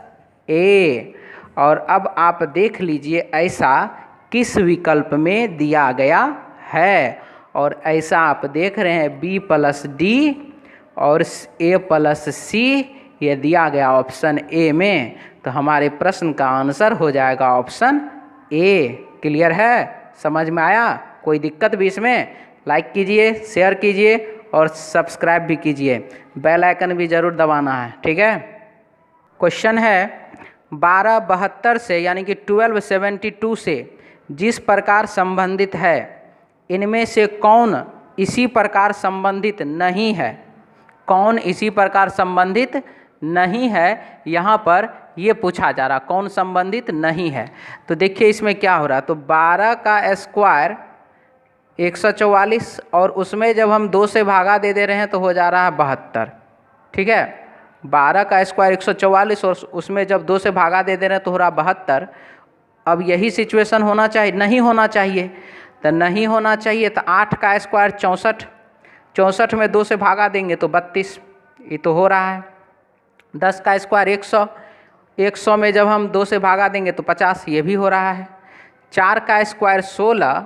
A. और अब आप देख लीजिए ऐसा किस विकल्प में दिया गया है, और ऐसा आप देख रहे हैं B प्लस डी और A प्लस सी, ये दिया गया ऑप्शन ए में। तो हमारे प्रश्न का आंसर हो जाएगा ऑप्शन ए। क्लियर है? समझ में आया? कोई दिक्कत भी इसमें? लाइक कीजिए, शेयर कीजिए और सब्सक्राइब भी कीजिए, बेल आइकन भी ज़रूर दबाना है, ठीक है। क्वेश्चन है 1272 से यानी कि 1272 से जिस प्रकार संबंधित है, इनमें से कौन इसी प्रकार संबंधित नहीं है? कौन इसी प्रकार संबंधित नहीं है, यहाँ पर ये पूछा जा रहा, कौन संबंधित नहीं है। तो देखिए इसमें क्या हो रहा है, तो 12 का स्क्वायर 144 और उसमें जब हम 2 से भागा दे रहे हैं तो हो जा रहा है 72, ठीक है। 12 का स्क्वायर 144 और उसमें जब 2 से भागा दे रहे हैं तो हो रहा 72। अब यही सिचुएशन होना चाहिए, नहीं होना चाहिए, तो नहीं होना चाहिए। तो 8 का स्क्वायर 64, 64 में 2 से भागा देंगे तो 32, ये तो हो रहा है। 10 का स्क्वायर 100, 100 में जब हम 2 से भागा देंगे तो 50, ये भी हो रहा है। 4 का स्क्वायर 16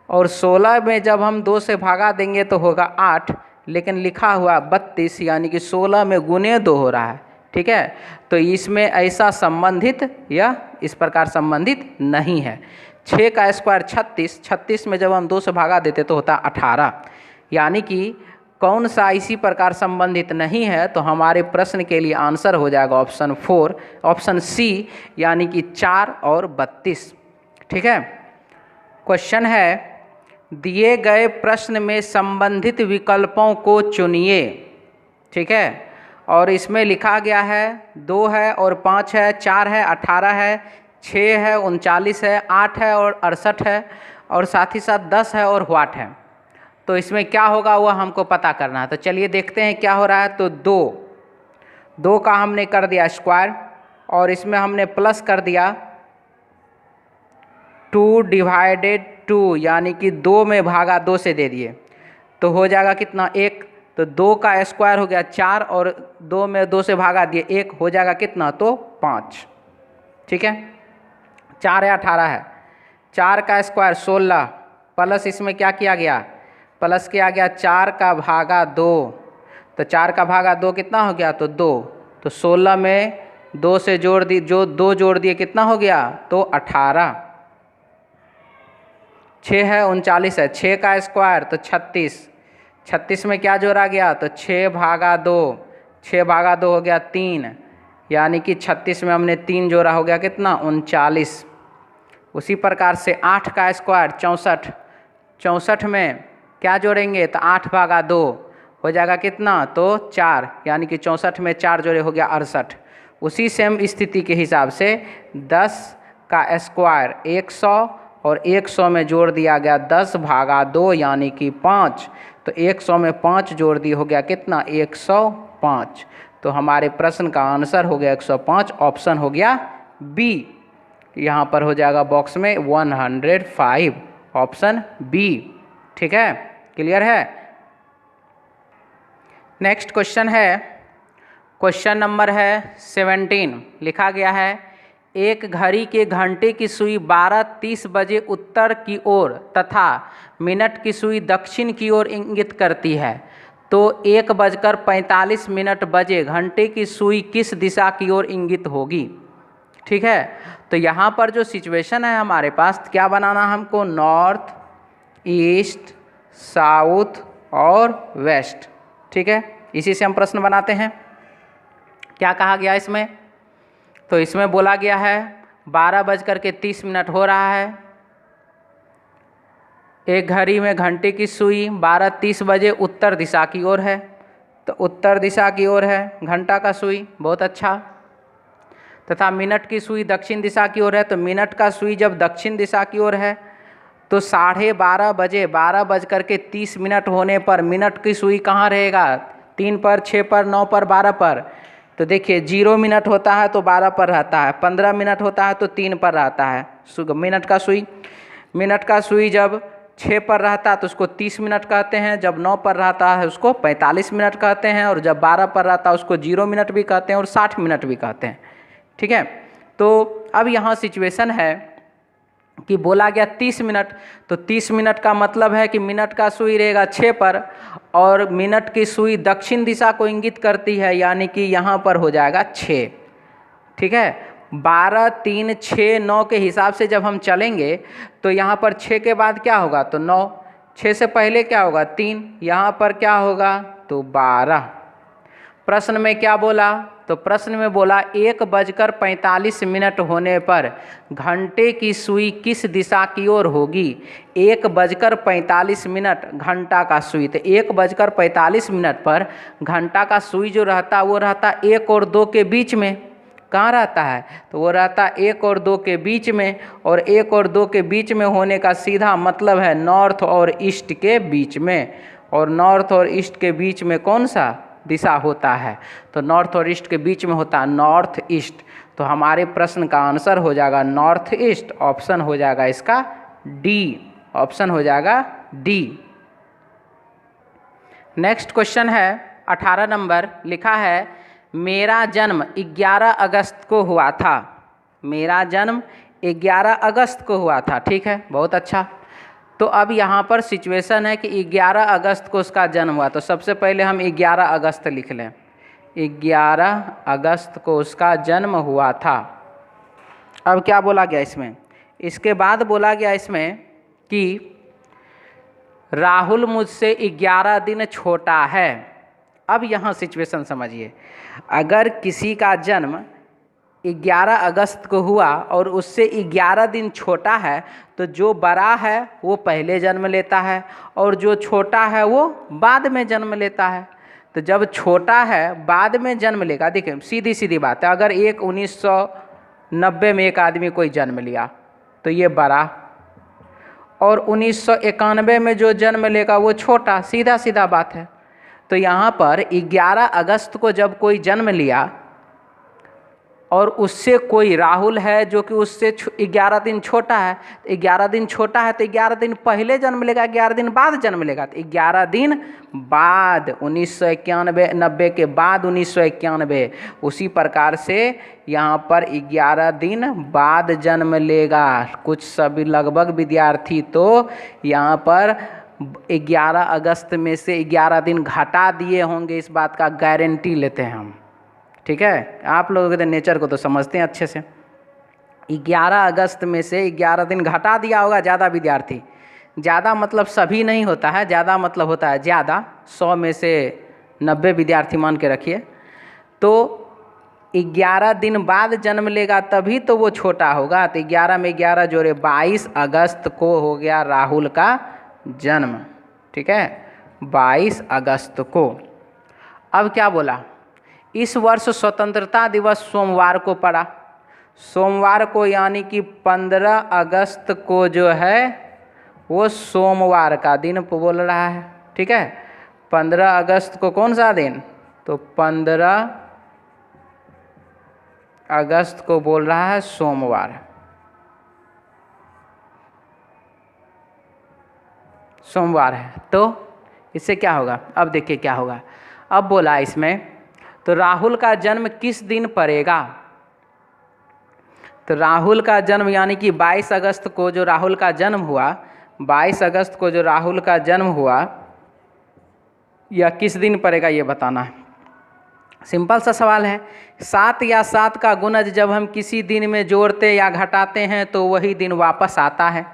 और 16 में जब हम 2 से भागा देंगे तो होगा 8, लेकिन लिखा हुआ 32, यानी कि 16 में गुने 2 हो रहा है, ठीक है। तो इसमें ऐसा संबंधित या इस प्रकार संबंधित नहीं है। 6 का स्क्वायर 36, 36 में जब हम 2 से भागा देते तो होता 18, यानी कि कौन सा इसी प्रकार संबंधित नहीं है। तो हमारे प्रश्न के लिए आंसर हो जाएगा ऑप्शन 4, ऑप्शन सी, यानी कि 4 और 32, ठीक है। क्वेश्चन है दिए गए प्रश्न में संबंधित विकल्पों को चुनिए, ठीक है। और इसमें लिखा गया है 2 है और 5 है, 4 है 18 है, 6 है 39 है, 8 है और 68 है, और साथ ही साथ 10 है और व्हाट है। तो इसमें क्या होगा वह हमको पता करना है। तो चलिए देखते हैं क्या हो रहा है। तो 2 का हमने कर दिया स्क्वायर और इसमें हमने प्लस कर दिया 2 डिवाइडेड 2, यानी कि 2 में भागा 2 से दे दिए तो हो जाएगा कितना 1। तो 2 का स्क्वायर हो गया 4 और 2 में 2 से भागा दिए 1, हो जाएगा कितना तो 5, ठीक है। 4 है 18 है, 4 का स्क्वायर 16 प्लस इसमें क्या किया गया, प्लस किया गया 4 का भागा 2, तो 4 का भागा 2 कितना हो गया तो 2। तो 16 में 2 से जोड़ दी, जो 2 जोड़ दिए कितना हो गया तो 18। 6 है 39 है, 6 का स्क्वायर तो 36, 36 में क्या जोड़ा गया तो 6 भागा 2, 6 भागा 2 हो गया 3, यानी कि 36 में हमने 3 जोड़ा, हो गया कितना 39। उसी प्रकार से 8 का स्क्वायर 64, 64 में क्या जोड़ेंगे तो 8 भागा 2 हो जाएगा कितना तो 4, यानी कि 64 में 4 जोड़े हो गया 68। उसी सेम स्थिति के हिसाब से 10 का स्क्वायर 100 और 100 में जोड़ दिया गया 10 भागा 2 यानी कि 5, तो 100 में 5 जोड़ दिए हो गया कितना 105। तो हमारे प्रश्न का आंसर हो गया 105, ऑप्शन हो गया बी। यहाँ पर हो जाएगा बॉक्स में 105, ऑप्शन बी, ठीक है। क्लियर है? नेक्स्ट क्वेश्चन है, क्वेश्चन नंबर है 17। लिखा गया है एक घड़ी के घंटे की सुई 12:30 बजे उत्तर की ओर तथा मिनट की सुई दक्षिण की ओर इंगित करती है, तो 1:45 बजे घंटे की सुई किस दिशा की ओर इंगित होगी? ठीक है, तो यहाँ पर जो सिचुएशन है हमारे पास, क्या बनाना हमको, नॉर्थ, ईस्ट, साउथ और वेस्ट। ठीक है, इसी से हम प्रश्न बनाते हैं। क्या कहा गया इसमें? तो इसमें बोला गया है 12:30 हो रहा है एक घड़ी में घंटे की सुई 12:30 बजे उत्तर दिशा की ओर है, तो उत्तर दिशा की ओर है घंटा का सुई, बहुत अच्छा। तथा मिनट की सुई दक्षिण दिशा की ओर है, तो मिनट का सुई जब दक्षिण दिशा की ओर है तो 12:30 बजे 12:30 होने पर मिनट की सुई कहाँ रहेगा? 3 पर, 6 पर, 9 पर, 12 पर। तो देखिए 0 मिनट होता है तो 12 पर रहता है, 15 मिनट होता है तो 3 पर रहता है मिनट का सुई जब 6 पर रहता है तो उसको 30 मिनट कहते हैं, जब 9 पर रहता है उसको 45 मिनट कहते हैं, और जब 12 पर रहता है उसको 0 मिनट भी कहते हैं और 60 मिनट भी कहते हैं। ठीक है, तो अब यहाँ सिचुएशन है कि बोला गया 30 मिनट, तो 30 मिनट का मतलब है कि मिनट का सुई रहेगा 6 पर और मिनट की सुई दक्षिण दिशा को इंगित करती है, यानी कि यहाँ पर हो जाएगा 6। ठीक है, 12, 3, 6, 9 के हिसाब से जब हम चलेंगे तो यहाँ पर 6 के बाद क्या होगा? तो 9, 6 से पहले क्या होगा? 3, यहाँ पर क्या होगा? तो 12। प्रश्न में क्या बोला? तो प्रश्न में बोला 1:45 होने पर घंटे की सुई किस दिशा की ओर होगी? 1:45 घंटा का सुई, तो 1:45 पर घंटा का सुई जो रहता है वो रहता 1 और 2 के बीच में। कहाँ रहता है? तो वो रहता 1 और 2 के बीच में, और 1 और 2 के बीच में होने का सीधा मतलब है नॉर्थ और ईस्ट के बीच में, और नॉर्थ और ईस्ट के बीच में कौन सा दिशा होता है? तो नॉर्थ और ईस्ट के बीच में होता है नॉर्थ ईस्ट। तो हमारे प्रश्न का आंसर हो जाएगा नॉर्थ ईस्ट, ऑप्शन हो जाएगा इसका डी, ऑप्शन हो जाएगा डी। नेक्स्ट क्वेश्चन है 18 नंबर, लिखा है मेरा जन्म 11 अगस्त को हुआ था। मेरा जन्म 11 अगस्त को हुआ था। ठीक है, बहुत अच्छा। तो अब यहाँ पर सिचुएशन है कि 11 अगस्त को उसका जन्म हुआ, तो सबसे पहले हम 11 अगस्त लिख लें। 11 अगस्त को उसका जन्म हुआ था। अब क्या बोला गया इसमें? इसके बाद बोला गया इसमें कि राहुल मुझसे 11 दिन छोटा है। अब यहाँ सिचुएशन समझिए, अगर किसी का जन्म 11 अगस्त को हुआ और उससे 11 दिन छोटा है, तो जो बड़ा है वो पहले जन्म लेता है और जो छोटा है वो बाद में जन्म लेता है। तो जब छोटा है बाद में जन्म लेगा, देखिए सीधी सीधी बात है, अगर 1990 में एक आदमी कोई जन्म लिया तो ये बड़ा, और 1991 में जो जन्म लेगा वो छोटा, सीधा सीधा बात है। तो यहाँ पर 11 अगस्त को जब कोई जन्म लिया और उससे कोई राहुल है जो कि उससे 11 दिन छोटा है, 11 दिन छोटा है तो 11 दिन पहले जन्म लेगा, 11 दिन बाद जन्म लेगा, तो 11 दिन बाद 1991 के बाद 1991, उसी प्रकार से यहाँ पर 11 दिन बाद जन्म लेगा। कुछ सभी लगभग विद्यार्थी तो यहाँ पर 11 अगस्त में से 11 दिन घटा दिए होंगे, इस बात का गारंटी लेते हैं हम। ठीक है, आप लोगों के नेचर को तो समझते हैं अच्छे से। 11 अगस्त में से 11 दिन घटा दिया होगा ज़्यादा विद्यार्थी। ज़्यादा मतलब सभी नहीं होता है, ज़्यादा मतलब होता है ज़्यादा, 100 में से 90 विद्यार्थी मान के रखिए। तो 11 दिन बाद जन्म लेगा तभी तो वो छोटा होगा। तो 11 में 11 जोड़े 22 अगस्त को हो गया राहुल का जन्म। ठीक है, 22 अगस्त को। अब क्या बोला? इस वर्ष स्वतंत्रता दिवस सोमवार को पड़ा। सोमवार को यानी कि 15 अगस्त को जो है वो सोमवार का दिन बोल रहा है। ठीक है, 15 अगस्त को कौन सा दिन? तो 15 अगस्त को बोल रहा है सोमवार। सोमवार है, तो इससे क्या होगा? अब देखिए क्या होगा। अब बोला इसमें तो राहुल का जन्म किस दिन पड़ेगा? तो राहुल का जन्म यानी कि 22 अगस्त को जो राहुल का जन्म हुआ, 22 अगस्त को जो राहुल का जन्म हुआ, यह किस दिन पड़ेगा ये बताना है। सिंपल सा सवाल है। 7 या 7 का गुणज जब हम किसी दिन में जोड़ते या घटाते हैं तो वही दिन वापस आता है।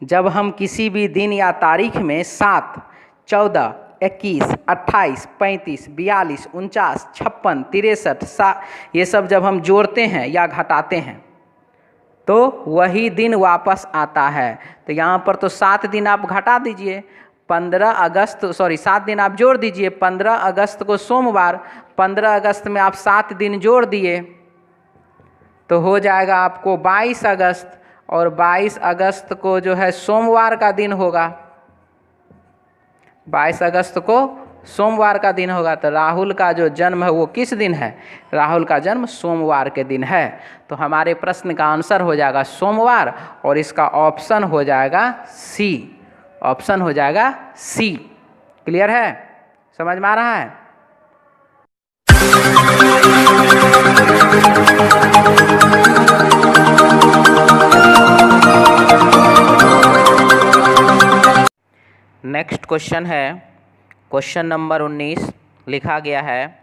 जब हम किसी भी दिन या तारीख में 7, 14, 21, 28, 35, 42, 49, 56, 63 ये सब जब हम जोड़ते हैं या घटाते हैं तो वही दिन वापस आता है। तो यहाँ पर तो 7 दिन आप घटा दीजिए, 7 दिन आप जोड़ दीजिए। 15 अगस्त को सोमवार, 15 अगस्त में आप 7 दिन जोड़ दिए तो हो जाएगा आपको 22 अगस्त, और 22 अगस्त को जो है सोमवार का दिन होगा। 22 अगस्त को सोमवार का दिन होगा। तो राहुल का जो जन्म है वो किस दिन है? राहुल का जन्म सोमवार के दिन है। तो हमारे प्रश्न का आंसर हो जाएगा सोमवार, और इसका ऑप्शन हो जाएगा सी। ऑप्शन हो जाएगा सी। क्लियर है? समझ में आ रहा है? नेक्स्ट क्वेश्चन है क्वेश्चन नंबर 19। लिखा गया है,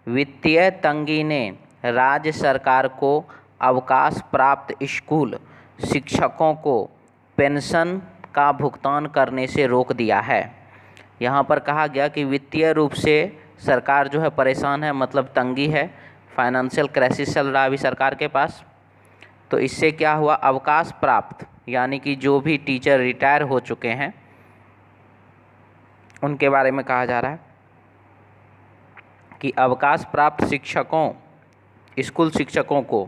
वित्तीय तंगी ने राज्य सरकार को अवकाश प्राप्त स्कूल शिक्षकों को पेंशन का भुगतान करने से रोक दिया है। यहाँ पर कहा गया कि वित्तीय रूप से सरकार जो है परेशान है, मतलब तंगी है, फाइनेंशियल क्राइसिस चल रहा है अभी सरकार के पास। तो इससे क्या हुआ, अवकाश प्राप्त यानी कि जो भी टीचर रिटायर हो चुके हैं उनके बारे में कहा जा रहा है कि अवकाश प्राप्त शिक्षकों, स्कूल शिक्षकों को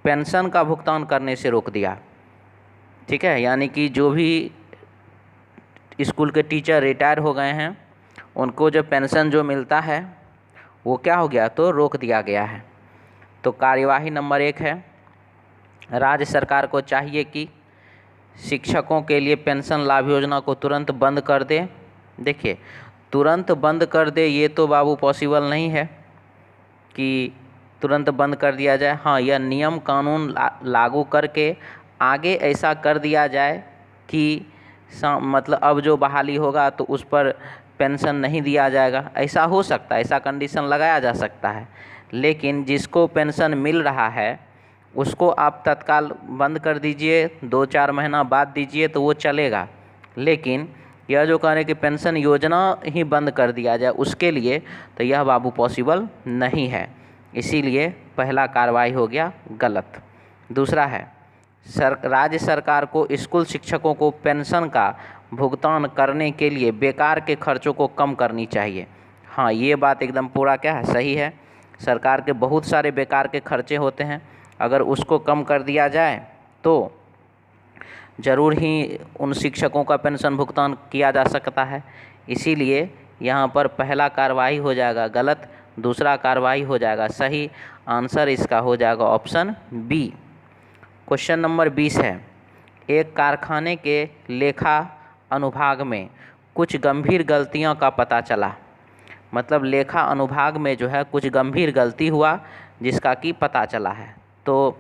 पेंशन का भुगतान करने से रोक दिया। ठीक है, यानी कि जो भी स्कूल के टीचर रिटायर हो गए हैं उनको जो पेंशन जो मिलता है वो क्या हो गया, तो रोक दिया गया है। तो कार्यवाही नंबर 1 है, राज्य सरकार को चाहिए कि शिक्षकों के लिए पेंशन लाभ योजना को तुरंत बंद कर दे। देखिए, तुरंत बंद कर दे ये तो बाबू पॉसिबल नहीं है कि तुरंत बंद कर दिया जाए। हाँ, यह नियम कानून लागू करके आगे ऐसा कर दिया जाए कि मतलब अब जो बहाली होगा तो उस पर पेंशन नहीं दिया जाएगा, ऐसा हो सकता है, ऐसा कंडीशन लगाया जा सकता है। लेकिन जिसको पेंशन मिल रहा है उसको आप तत्काल बंद कर दीजिए, 2-4 महीना बाद दीजिए तो वो चलेगा। लेकिन यह जो कह रहे कि पेंशन योजना ही बंद कर दिया जाए उसके लिए, तो यह बाबू पॉसिबल नहीं है। इसीलिए पहला कार्रवाई हो गया गलत। दूसरा है, राज्य सरकार को स्कूल शिक्षकों को पेंशन का भुगतान करने के लिए बेकार के खर्चों को कम करनी चाहिए। हाँ, ये बात एकदम पूरा क्या है, सही है। सरकार के बहुत सारे बेकार के खर्चे होते हैं, अगर उसको कम कर दिया जाए तो ज़रूर ही उन शिक्षकों का पेंशन भुगतान किया जा सकता है। इसीलिए यहाँ पर पहला कार्रवाई हो जाएगा गलत, दूसरा कार्रवाई हो जाएगा सही। आंसर इसका हो जाएगा ऑप्शन बी। क्वेश्चन नंबर 20 है, एक कारखाने के लेखा अनुभाग में कुछ गंभीर गलतियों का पता चला। मतलब लेखा अनुभाग में जो है कुछ गंभीर गलती हुआ जिसका कि पता चला है। तो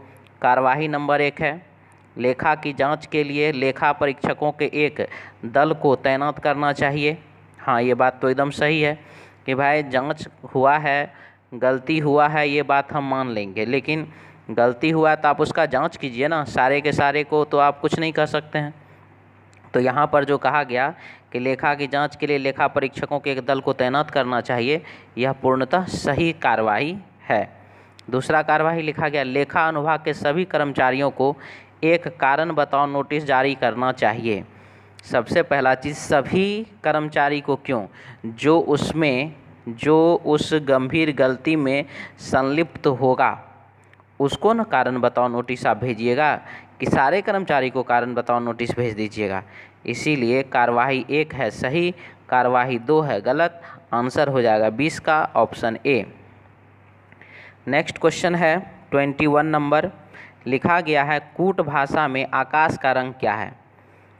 कार्यवाही नंबर 1 है, लेखा की जांच के लिए लेखा परीक्षकों के एक दल को तैनात करना चाहिए। हाँ, ये बात तो एकदम सही है कि भाई जांच हुआ है, गलती हुआ है, ये बात हम मान लेंगे, लेकिन गलती हुआ तो आप उसका जांच कीजिए ना, सारे के सारे को तो आप कुछ नहीं कर सकते हैं। तो यहाँ पर जो कहा गया कि लेखा की जांच के लिए लेखा परीक्षकों के एक दल को तैनात करना चाहिए, यह पूर्णतः सही कार्रवाई है। दूसरा कार्रवाई लिखा गया, लेखा अनुभाग के सभी कर्मचारियों को एक कारण बताओ नोटिस जारी करना चाहिए। सबसे पहला चीज़, सभी कर्मचारी को क्यों, जो उस गंभीर गलती में संलिप्त होगा उसको न कारण बताओ नोटिस आप भेजिएगा कि सारे कर्मचारी को कारण बताओ नोटिस भेज दीजिएगा। इसीलिए कार्यवाही 1 है सही, कार्यवाही 2 है गलत। आंसर हो जाएगा 20 का ऑप्शन ए। नेक्स्ट क्वेश्चन है 21 नंबर। लिखा गया है, कूट भाषा में आकाश का रंग क्या है।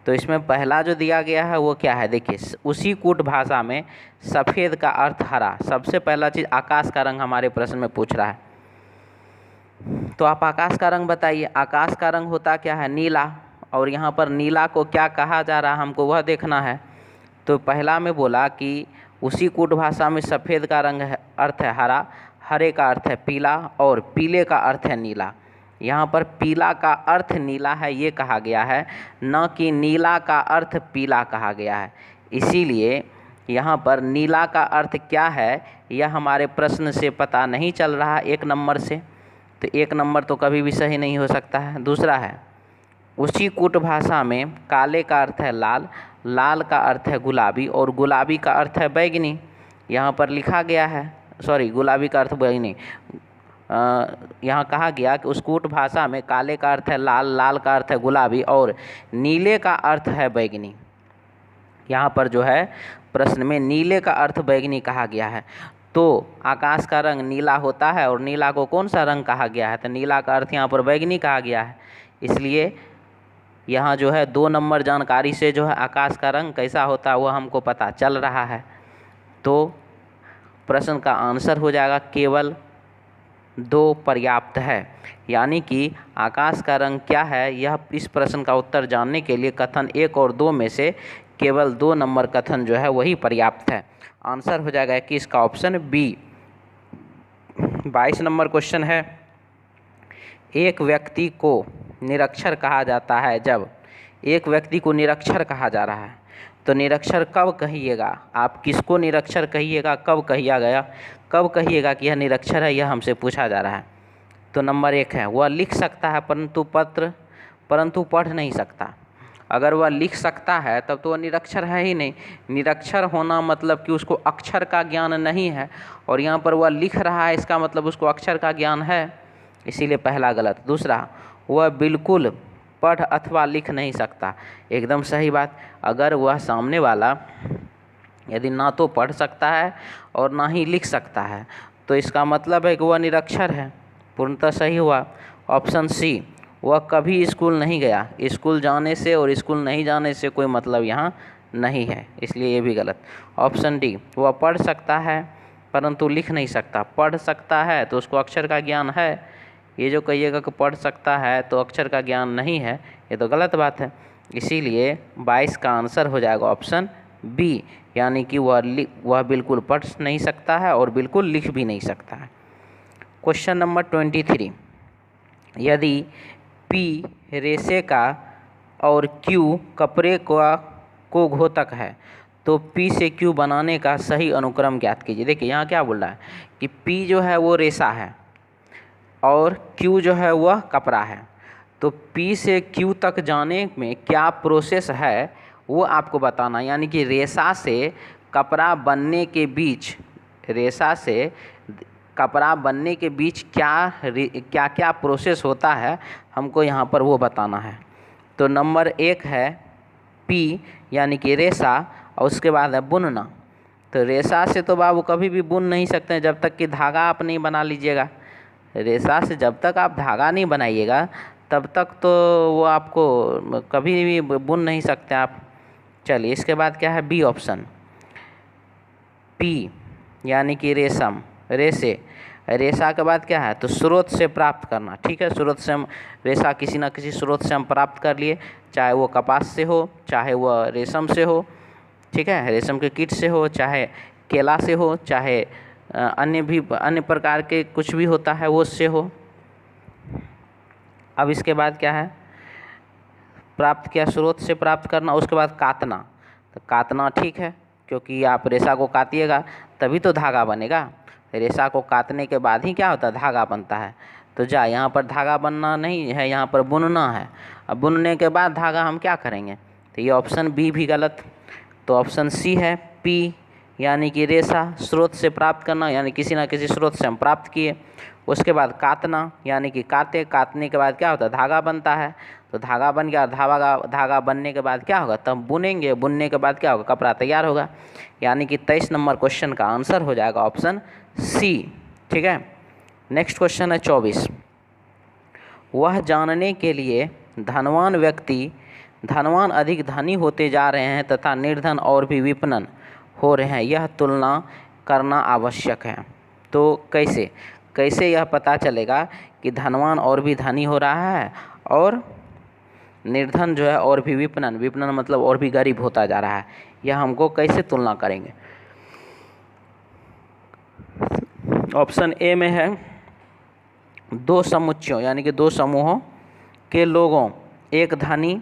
तो इसमें पहला जो दिया गया है वो क्या है, देखिए, उसी कूट भाषा में सफ़ेद का अर्थ हरा। सबसे पहला चीज़ आकाश का रंग हमारे प्रश्न में पूछ रहा है, तो आप आकाश का रंग बताइए। आकाश का रंग होता क्या है, नीला, और यहाँ पर नीला को क्या कहा जा रहा है हमको वह देखना है। तो पहला में बोला कि उसी कूट भाषा में सफ़ेद का रंग है, अर्थ है हरा, हरे का अर्थ है पीला, और पीले का अर्थ है नीला। यहाँ पर पीला का अर्थ नीला है ये कहा गया है, न कि नीला का अर्थ पीला कहा गया है। इसीलिए यहाँ पर नीला का अर्थ क्या है यह हमारे प्रश्न से पता नहीं चल रहा 1 नंबर से। तो 1 नंबर तो कभी भी सही नहीं हो सकता है। दूसरा है, उसी कूट भाषा में काले का अर्थ है लाल, लाल का अर्थ है गुलाबी और गुलाबी का अर्थ है बैगनी। यहाँ पर लिखा गया है, सॉरी, गुलाबी का अर्थ बैगनी, यहाँ कहा गया कि उस कूट भाषा में काले का अर्थ है लाल, लाल का अर्थ है गुलाबी और नीले का अर्थ है बैगनी। यहाँ पर जो है प्रश्न में नीले का अर्थ बैगनी कहा गया है। तो आकाश का रंग नीला होता है और नीला को कौन सा रंग कहा गया है? तो नीला का अर्थ यहाँ पर बैगनी कहा गया है। इसलिए यहाँ जो है 2 नंबर जानकारी से जो है आकाश का रंग कैसा होता है वह हमको पता चल रहा है। तो प्रश्न का आंसर हो जाएगा केवल 2 पर्याप्त है। यानी कि आकाश का रंग क्या है, यह इस प्रश्न का उत्तर जानने के लिए कथन 1 और 2 में से केवल 2 नंबर कथन जो है वही पर्याप्त है। आंसर हो जाएगा कि इसका ऑप्शन बी। 22 नंबर क्वेश्चन है, एक व्यक्ति को निरक्षर कहा जाता है जब, एक व्यक्ति को निरक्षर कहा जा रहा है तो निरक्षर कब कहिएगा? आप किसको निरक्षर कहिएगा, कब कहिया गया, कब कहिएगा कि यह निरक्षर है, यह हमसे पूछा जा रहा है। तो नंबर 1 है, वह लिख सकता है परंतु पढ़ नहीं सकता। अगर वह लिख सकता है तब तो वह निरक्षर है ही नहीं। निरक्षर होना मतलब कि उसको अक्षर का ज्ञान नहीं है, और यहाँ पर वह लिख रहा है इसका मतलब उसको अक्षर का ज्ञान है, इसीलिए पहला गलत। दूसरा, वह बिल्कुल पढ़ अथवा लिख नहीं सकता, एकदम सही बात। अगर वह सामने वाला यदि ना तो पढ़ सकता है और ना ही लिख सकता है तो इसका मतलब है कि वह निरक्षर है, पूर्णतः सही हुआ। ऑप्शन सी, वह कभी स्कूल नहीं गया। स्कूल जाने से और स्कूल नहीं जाने से कोई मतलब यहाँ नहीं है, इसलिए ये भी गलत। ऑप्शन डी, वह पढ़ सकता है परंतु लिख नहीं सकता। पढ़ सकता है तो उसको अक्षर का ज्ञान है, ये जो कहिएगा कि पढ़ सकता है तो अक्षर का ज्ञान नहीं है, ये तो गलत बात है। इसीलिए 22 का आंसर हो जाएगा ऑप्शन बी, यानी कि वह बिल्कुल पढ़ नहीं सकता है और बिल्कुल लिख भी नहीं सकता है। क्वेश्चन नंबर 23, यदि P रेशे का और Q कपड़े को घोतक है तो P से Q बनाने का सही अनुक्रम ज्ञात कीजिए। देखिए यहाँ क्या बोल रहा है कि P जो है वो रेशा है और Q जो है वह कपड़ा है, तो P से Q तक जाने में क्या प्रोसेस है वो आपको बताना। यानी कि रेशा से कपड़ा बनने के बीच, रेशा से कपड़ा बनने के बीच क्या क्या प्रोसेस होता है हमको यहाँ पर वो बताना है। तो नंबर 1 है P यानी कि रेशा, और उसके बाद है बुनना। तो रेशा से तो बाबू कभी भी बुन नहीं सकते हैं जब तक कि धागा आप नहीं बना लीजिएगा। रेशा से जब तक आप धागा नहीं बनाइएगा तब तक तो वो आपको कभी भी बुन नहीं सकते आप। चलिए, इसके बाद क्या है, बी ऑप्शन, P यानी कि रेशम, रेशे। रेशा के बाद क्या है, तो स्रोत से प्राप्त करना। ठीक है, स्रोत से हम रेशा किसी न किसी स्रोत से हम प्राप्त कर लिए, चाहे वो कपास से हो, चाहे वह रेशम से हो, ठीक है, रेशम के कीट से हो, चाहे केला से हो, चाहे अन्य प्रकार के कुछ भी होता है वो उससे हो। अब इसके बाद क्या है, प्राप्त किया, स्रोत से प्राप्त करना। उसके बाद काटना, तो काटना ठीक है, क्योंकि आप रेशा को काटिएगा तभी तो धागा बनेगा। रेशा को काटने के बाद ही क्या होता है, धागा बनता है। तो यहाँ पर धागा बनना नहीं है, यहाँ पर बुनना है। अब बुनने के बाद धागा हम क्या करेंगे, तो ये ऑप्शन बी भी गलत। तो ऑप्शन सी है P यानी कि रेशा, स्रोत से प्राप्त करना, यानी किसी ना किसी स्रोत से हम प्राप्त किए। उसके बाद काटना यानी कि काटने के बाद क्या होता है, धागा बनता है। तो धागा बन गया, धागा बनने के बाद क्या होगा, तब बुनेंगे, बुनने के बाद क्या होगा, कपड़ा तैयार होगा। यानी कि 23 नंबर क्वेश्चन का आंसर हो जाएगा ऑप्शन सी। ठीक है, नेक्स्ट क्वेश्चन है 24, वह जानने के लिए धनवान व्यक्ति धनवान अधिक धनी होते जा रहे हैं तथा निर्धन और भी विपन्न हो रहे हैं, यह तुलना करना आवश्यक है। तो कैसे यह पता चलेगा कि धनवान और भी धनी हो रहा है और निर्धन जो है और भी विपन्न मतलब और भी गरीब होता जा रहा है, यह हमको कैसे तुलना करेंगे। ऑप्शन ए में है, 2 समुच्चयों यानी कि 2 समूहों के लोगों, एक धनी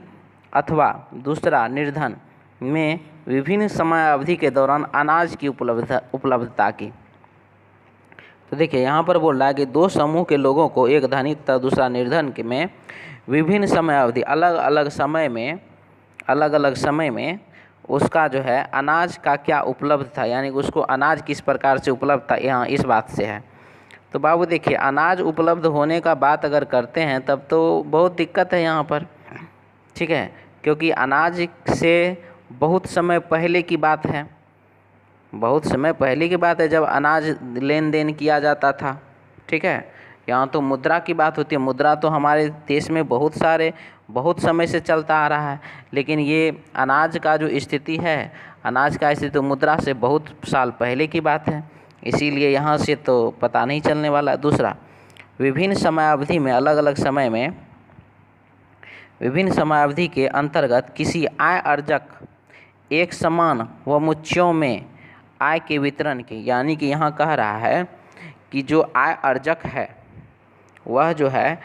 अथवा दूसरा निर्धन में विभिन्न समय अवधि के दौरान अनाज की उपलब्धता की। तो देखिए यहाँ पर बोल रहा है कि दो समूह के लोगों को, एक धनी तथा दूसरा निर्धन के में विभिन्न समय अवधि अलग अलग समय में उसका जो है अनाज का क्या उपलब्ध था, यानी कि उसको अनाज किस प्रकार से उपलब्ध था, यहाँ इस बात से है। तो बाबू देखिए अनाज उपलब्ध होने का बात अगर करते हैं तब तो बहुत दिक्कत है यहाँ पर, ठीक है, क्योंकि अनाज से बहुत समय पहले की बात है, बहुत समय पहले की बात है जब अनाज लेन देन किया जाता था, ठीक है। यहाँ तो मुद्रा की बात होती है, मुद्रा तो हमारे देश में बहुत समय से चलता आ रहा है, लेकिन ये अनाज का जो स्थिति है, अनाज का स्थिति तो मुद्रा से बहुत साल पहले की बात है, इसीलिए यहाँ से तो पता नहीं चलने वाला। दूसरा, विभिन्न समयावधि में विभिन्न समयावधि के अंतर्गत किसी आय अर्जक एक समान व मुच्यों में आय के वितरण की, यानी कि यहाँ कह रहा है कि जो आय अर्जक है वह जो है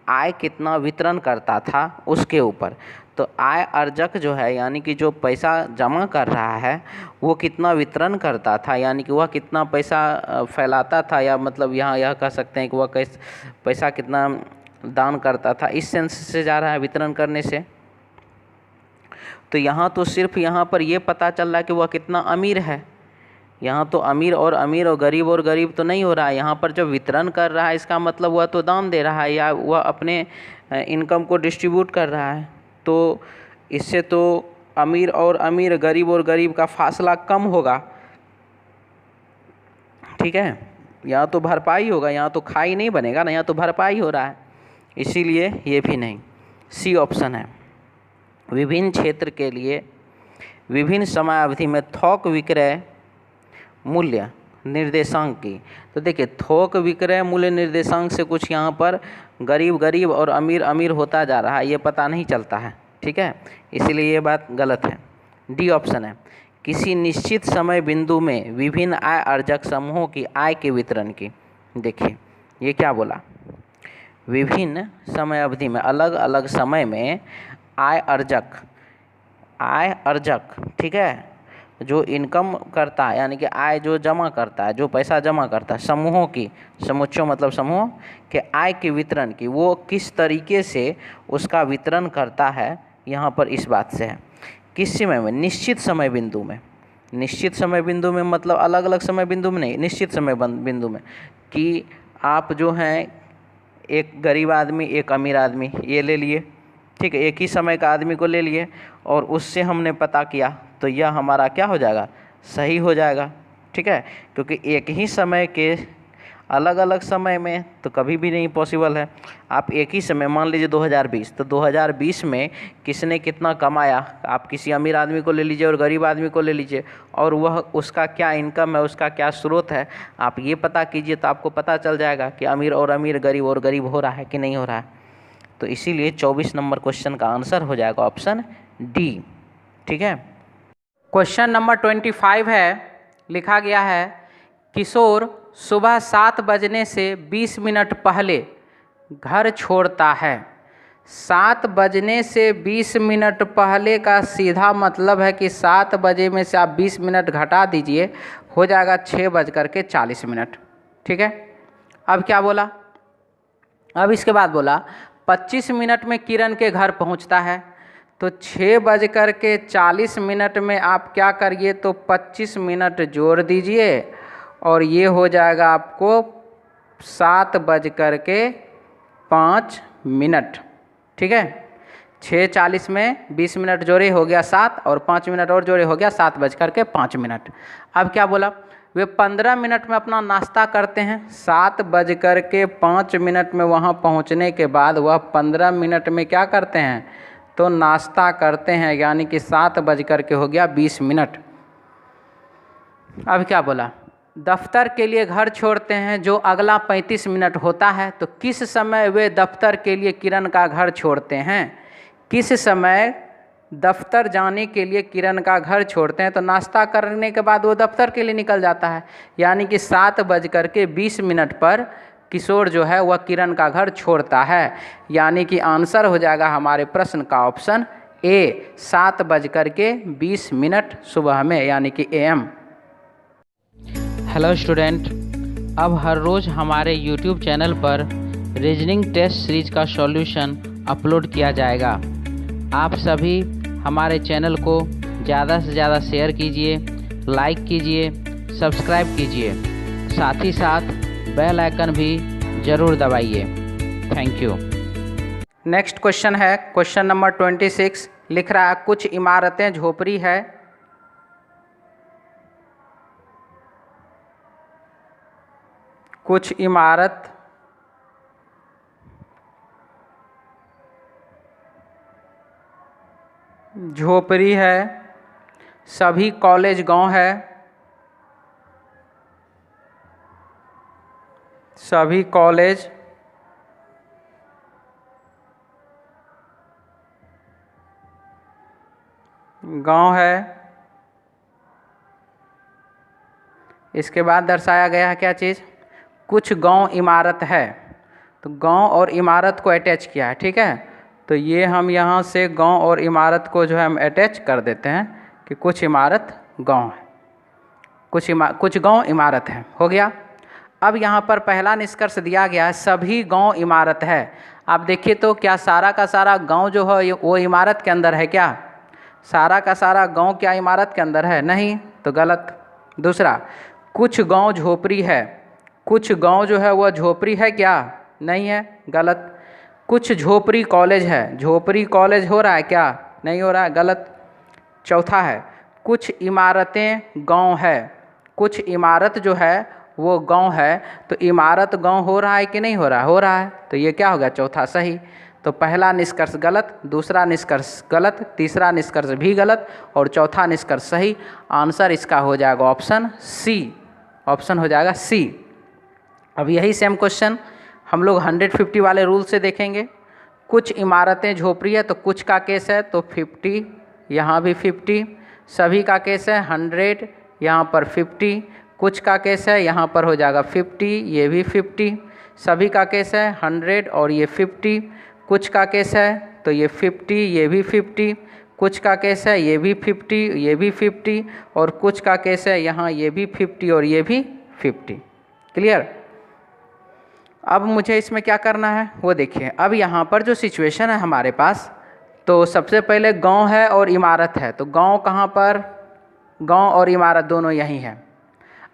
आय कितना वितरण करता था उसके ऊपर। तो आय अर्जक जो है यानी कि जो पैसा जमा कर रहा है वो कितना वितरण करता था, यानी कि वह कितना पैसा फैलाता था, या मतलब यहाँ यह कह सकते हैं कि वह पैसा कितना दान करता था, इस सेंस से जा रहा है वितरण करने से। तो यहाँ तो सिर्फ यहाँ पर ये पता चल रहा है कि वह कितना अमीर है, यहाँ तो अमीर और गरीब तो नहीं हो रहा है। यहाँ पर जो वितरण कर रहा है इसका मतलब वह तो दान दे रहा है या वह अपने इनकम को डिस्ट्रीब्यूट कर रहा है, तो इससे तो अमीर और गरीब का फासला कम होगा, ठीक है। यहाँ तो भरपाई होगा, यहाँ तो खाई नहीं बनेगा ना, यहाँ तो भरपाई हो रहा है, इसीलिए ये भी नहीं। सी ऑप्शन है। विभिन्न क्षेत्र के लिए विभिन्न समयावधि में थोक विक्रय मूल्य निर्देशांक की। तो देखिए थोक विक्रय मूल्य निर्देशांक से कुछ यहाँ पर गरीब और अमीर होता जा रहा है, ये पता नहीं चलता है, ठीक है, इसीलिए ये बात गलत है। डी ऑप्शन है। किसी निश्चित समय बिंदु में विभिन्न आय अर्जक समूहों की आय के वितरण की। देखिए ये क्या बोला, विभिन्न समय अवधि में अलग अलग समय में आय अर्जक, ठीक है, जो इनकम करता है यानी कि आय जो जमा करता है, जो पैसा जमा करता है, समूहों की, समुच्चयों मतलब समूह के आय के वितरण की, वो किस तरीके से उसका वितरण करता है, यहाँ पर इस बात से है। किस समय में? निश्चित समय बिंदु में। निश्चित समय बिंदु में मतलब अलग अलग समय बिंदु में नहीं, निश्चित समय बिंदु में, कि आप जो हैं एक गरीब आदमी एक अमीर आदमी ये ले लिए, ठीक है, एक ही समय का आदमी को ले लिए और उससे हमने पता किया, तो यह हमारा क्या हो जाएगा, सही हो जाएगा, ठीक है, क्योंकि एक ही समय के अलग अलग समय में तो कभी भी नहीं पॉसिबल है। आप एक ही समय मान लीजिए 2020, तो 2020 में किसने कितना कमाया, आप किसी अमीर आदमी को ले लीजिए और गरीब आदमी को ले लीजिए, और वह उसका क्या इनकम है, उसका क्या स्रोत है, आप ये पता कीजिए, तो आपको पता चल जाएगा कि अमीर और अमीर, गरीब और गरीब हो रहा है कि नहीं हो रहा है। तो इसीलिए 24 नंबर क्वेश्चन का आंसर हो जाएगा ऑप्शन डी, ठीक है। क्वेश्चन नंबर 25 है, लिखा गया है किशोर सुबह 7 बजने से 20 मिनट पहले घर छोड़ता है। 7 बजने से 20 मिनट पहले का सीधा मतलब है कि 7 बजे में से आप 20 मिनट घटा दीजिए, हो जाएगा 6:40, ठीक है। अब क्या बोला, अब इसके बाद बोला 25 मिनट में किरण के घर पहुंचता है, तो 6:40 में आप क्या करिए, तो 25 मिनट जोड़ दीजिए और ये हो जाएगा आपको 7:05, ठीक है। 6:40 में 20 मिनट जोड़े हो गया 7 और 5 मिनट और जोड़े हो गया 7:05। अब क्या बोला, वे 15 मिनट में अपना नाश्ता करते हैं। 7:05 में वहाँ पहुँचने के बाद वह 15 मिनट में क्या करते हैं, तो नाश्ता करते हैं, यानी कि 7 हो गया 20। अब क्या बोला, दफ्तर के लिए घर छोड़ते हैं जो अगला 35 मिनट होता है, तो किस समय वे दफ्तर के लिए किरण का घर छोड़ते हैं, किस समय दफ्तर जाने के लिए किरण का घर छोड़ते हैं, तो नाश्ता करने के बाद वो दफ्तर के लिए निकल जाता है, यानी कि 7:20 पर किशोर जो है वह किरण का घर छोड़ता है, यानी कि आंसर हो जाएगा हमारे प्रश्न का ऑप्शन ए, 7:20 सुबह में, यानी कि AM। हेलो स्टूडेंट, अब हर रोज़ हमारे YouTube चैनल पर रीजनिंग टेस्ट सीरीज का सॉल्यूशन अपलोड किया जाएगा। आप सभी हमारे चैनल को ज़्यादा से ज़्यादा शेयर कीजिए, लाइक कीजिए, सब्सक्राइब कीजिए, साथ ही साथ बेल आइकन भी ज़रूर दबाइए। Thank you. नेक्स्ट क्वेश्चन है क्वेश्चन नंबर 26। लिख रहा है कुछ इमारतें झोपड़ी है। कुछ इमारत झोपड़ी है, सभी कॉलेज गांव है। सभी कॉलेज गांव है। इसके बाद दर्शाया गया है क्या चीज़? कुछ गांव इमारत है। तो गांव और इमारत को अटैच किया है, ठीक है। तो ये हम यहाँ से गांव और इमारत को जो है हम अटैच कर देते हैं कि कुछ इमारत गांव है, कुछ गांव इमारत है। हो गया। अब यहाँ पर पहला निष्कर्ष दिया गया है सभी गांव इमारत है। आप देखिए तो क्या सारा का सारा गांव जो है वो इमारत के अंदर है क्या? सारा का सारा गांव क्या इमारत के अंदर है? नहीं, तो गलत। दूसरा, कुछ गांव झोपड़ी है। कुछ गांव जो है वह झोपड़ी है क्या? नहीं है, गलत। कुछ झोपड़ी कॉलेज है। झोपड़ी कॉलेज हो रहा है क्या? नहीं हो रहा है, गलत। चौथा है कुछ इमारतें गांव है। कुछ इमारत जो है वो गांव है। तो इमारत गांव हो रहा है कि नहीं हो रहा है? हो रहा है। तो ये क्या होगा? चौथा सही। तो पहला निष्कर्ष गलत, दूसरा निष्कर्ष गलत, तीसरा निष्कर्ष भी गलत और चौथा निष्कर्ष सही। आंसर इसका हो जाएगा ऑप्शन सी। ऑप्शन हो जाएगा सी। अब यही सेम क्वेश्चन हम लोग 150 वाले रूल से देखेंगे। कुछ इमारतें झोपड़ी है तो कुछ का केस है तो 50, यहाँ भी 50। सभी का केस है 100, यहाँ पर 50। कुछ का केस है यहाँ पर हो जाएगा 50, ये भी 50। सभी का केस है 100 और ये 50। कुछ का केस है तो ये 50, ये भी 50। कुछ का केस है ये भी 50, ये भी 50 और कुछ का केस है यहाँ ये भी 50 और ये भी 50। क्लियर? अब मुझे इसमें क्या करना है वो देखिए। अब यहाँ पर जो सिचुएशन है हमारे पास, तो सबसे पहले गांव है और इमारत है। तो गांव कहाँ पर? गांव और इमारत दोनों यहीं है।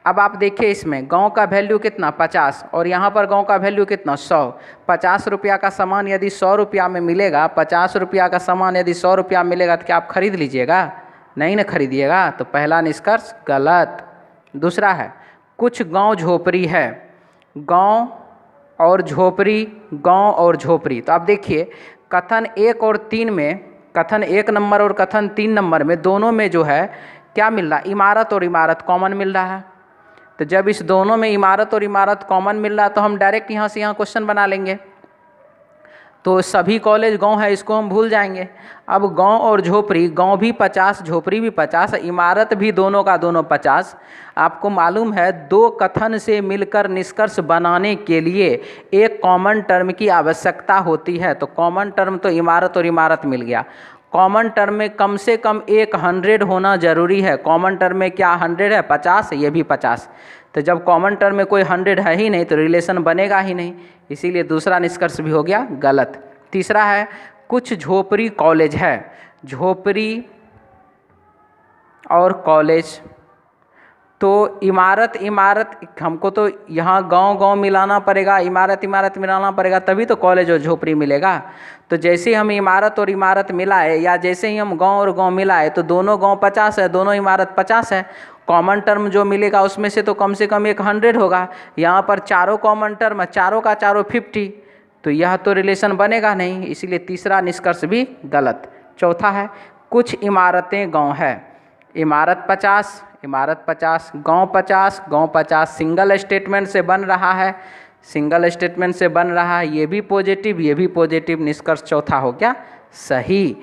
अब आप देखिए इसमें गांव का वैल्यू कितना? 50 और यहाँ पर गांव का वैल्यू कितना? 100। 50 रुपया का सामान यदि 100 रुपया में मिलेगा, 50 रुपया का सामान यदि 100 रुपया में मिलेगा तो क्या आप खरीद लीजिएगा? नहीं ना खरीदिएगा। तो पहला निष्कर्ष गलत। दूसरा है कुछ गांव झोपड़ी है। गांव और झोपड़ी, गांव और झोपड़ी। तो आप देखिए कथन 1 और 3 में, कथन 1 नंबर और कथन 3 नंबर में दोनों में जो है क्या मिल रहा है? इमारत और इमारत कॉमन मिल रहा है। तो जब इस दोनों में इमारत और इमारत कॉमन मिल रहा है तो हम डायरेक्ट यहाँ से यहाँ क्वेश्चन बना लेंगे। तो सभी कॉलेज गांव है, इसको हम भूल जाएंगे। अब गांव और झोपड़ी, गांव भी 50, झोपड़ी भी 50, इमारत भी दोनों का दोनों 50। आपको मालूम है दो कथन से मिलकर निष्कर्ष बनाने के लिए एक कॉमन टर्म की आवश्यकता होती है। तो कॉमन टर्म तो इमारत और इमारत मिल गया। कॉमन टर्म में कम से कम एक 100 होना जरूरी है। कॉमन टर्म में क्या 100 है? 50, ये भी 50। तो जब कॉमन टर्म में कोई 100 है ही नहीं तो रिलेशन बनेगा ही नहीं। इसीलिए दूसरा निष्कर्ष भी हो गया गलत। तीसरा है कुछ झोपड़ी कॉलेज है। झोपड़ी और कॉलेज, तो इमारत इमारत हमको तो यहाँ गांव गांव मिलाना पड़ेगा, इमारत इमारत मिलाना पड़ेगा, तभी तो कॉलेज और झोपड़ी मिलेगा। तो जैसे ही हम इमारत और इमारत मिलाए या जैसे ही हम गांव और गांव मिलाए तो दोनों गांव 50 है, दोनों इमारत 50 है। कॉमन टर्म जो मिलेगा उसमें से तो कम से कम एक 100 होगा। यहाँ पर चारों कॉमन टर्म, चारों का चारों 50, तो यह तो रिलेशन बनेगा नहीं। इसीलिए तीसरा निष्कर्ष भी गलत। चौथा है कुछ इमारतें गाँव है। इमारत 50, इमारत 50, गांव 50, गांव 50 सिंगल स्टेटमेंट से बन रहा है, सिंगल स्टेटमेंट से बन रहा है। ये भी पॉजिटिव, ये भी पॉजिटिव। निष्कर्ष चौथा हो क्या? सही।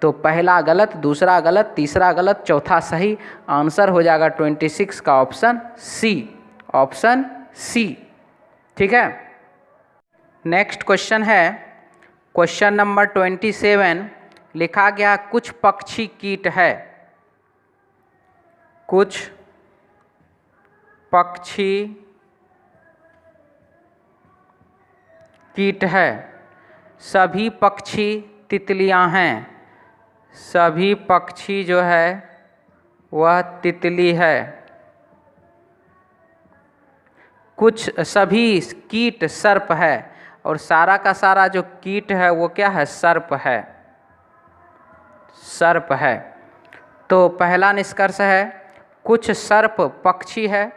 तो पहला गलत, दूसरा गलत, तीसरा गलत, चौथा सही। आंसर हो जाएगा 26 का ऑप्शन सी। ऑप्शन सी, ठीक है। नेक्स्ट क्वेश्चन है क्वेश्चन नंबर 27। लिखा गया कुछ पक्षी कीट है। कुछ पक्षी कीट है, सभी पक्षी तितलियां हैं, सभी पक्षी जो है वह तितली है, कुछ सभी कीट सर्प है, और सारा का सारा जो कीट है वो क्या है, सर्प है, सर्प है। तो पहला निष्कर्ष है कुछ सर्प पक्षी है,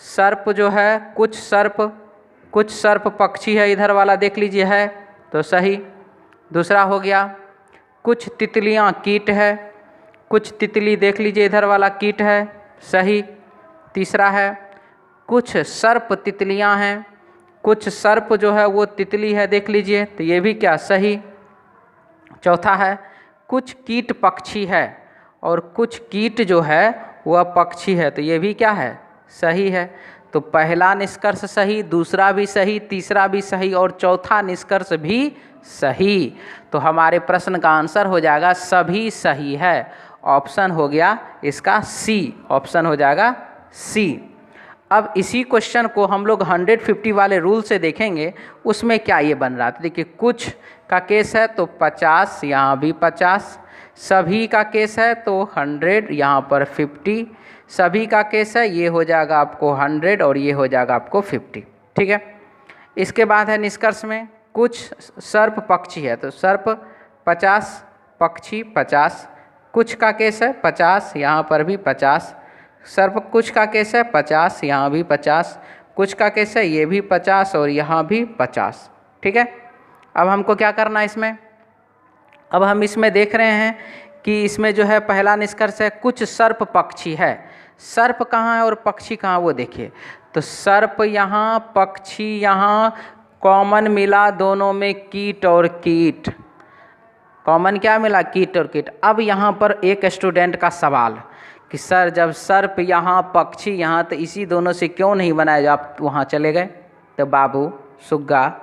सर्प जो है कुछ सर्प पक्षी है, इधर वाला देख लीजिए है तो सही। दूसरा हो गया कुछ तितलियां कीट है, कुछ तितली देख लीजिए इधर वाला कीट है, सही। तीसरा है कुछ सर्प तितलियां हैं, कुछ सर्प जो है वो तितली है, देख लीजिए तो ये भी क्या, सही। चौथा है कुछ कीट पक्षी है और कुछ कीट जो है वह पक्षी है, तो ये भी क्या है, सही है। तो पहला निष्कर्ष सही, दूसरा भी सही, तीसरा भी सही और चौथा निष्कर्ष भी सही। तो हमारे प्रश्न का आंसर हो जाएगा सभी सही है। ऑप्शन हो गया इसका सी, ऑप्शन हो जाएगा सी। अब इसी क्वेश्चन को हम लोग 150 वाले रूल से देखेंगे, उसमें क्या ये बन रहा है। देखिए कुछ का केस है तो 50, यहाँ भी 50, सभी का केस है तो 100, यहाँ पर 50, सभी का केस है ये हो जाएगा आपको 100 और ये हो जाएगा आपको 50, ठीक है। इसके बाद है निष्कर्ष में कुछ सर्प पक्षी है तो सर्प 50, पक्षी 50, कुछ का केस है 50, यहाँ पर भी 50, सर्प कुछ का केस है 50, यहाँ भी 50, कुछ का केस है ये भी 50 और यहाँ भी 50, ठीक है। अब हमको क्या करना है इसमें, अब हम इसमें देख रहे हैं कि इसमें जो है पहला निष्कर्ष है कुछ सर्प पक्षी है। सर्प कहाँ है और पक्षी कहाँ, वो देखिए। तो सर्प यहाँ, पक्षी यहाँ, कॉमन मिला दोनों में कीट और कीट, कॉमन क्या मिला, कीट और कीट। अब यहाँ पर एक स्टूडेंट का सवाल कि सर जब सर्प यहाँ पक्षी यहाँ तो इसी दोनों से क्यों नहीं बनाया, जो आप वहाँ चले गए। तो बाबू सुग्गा,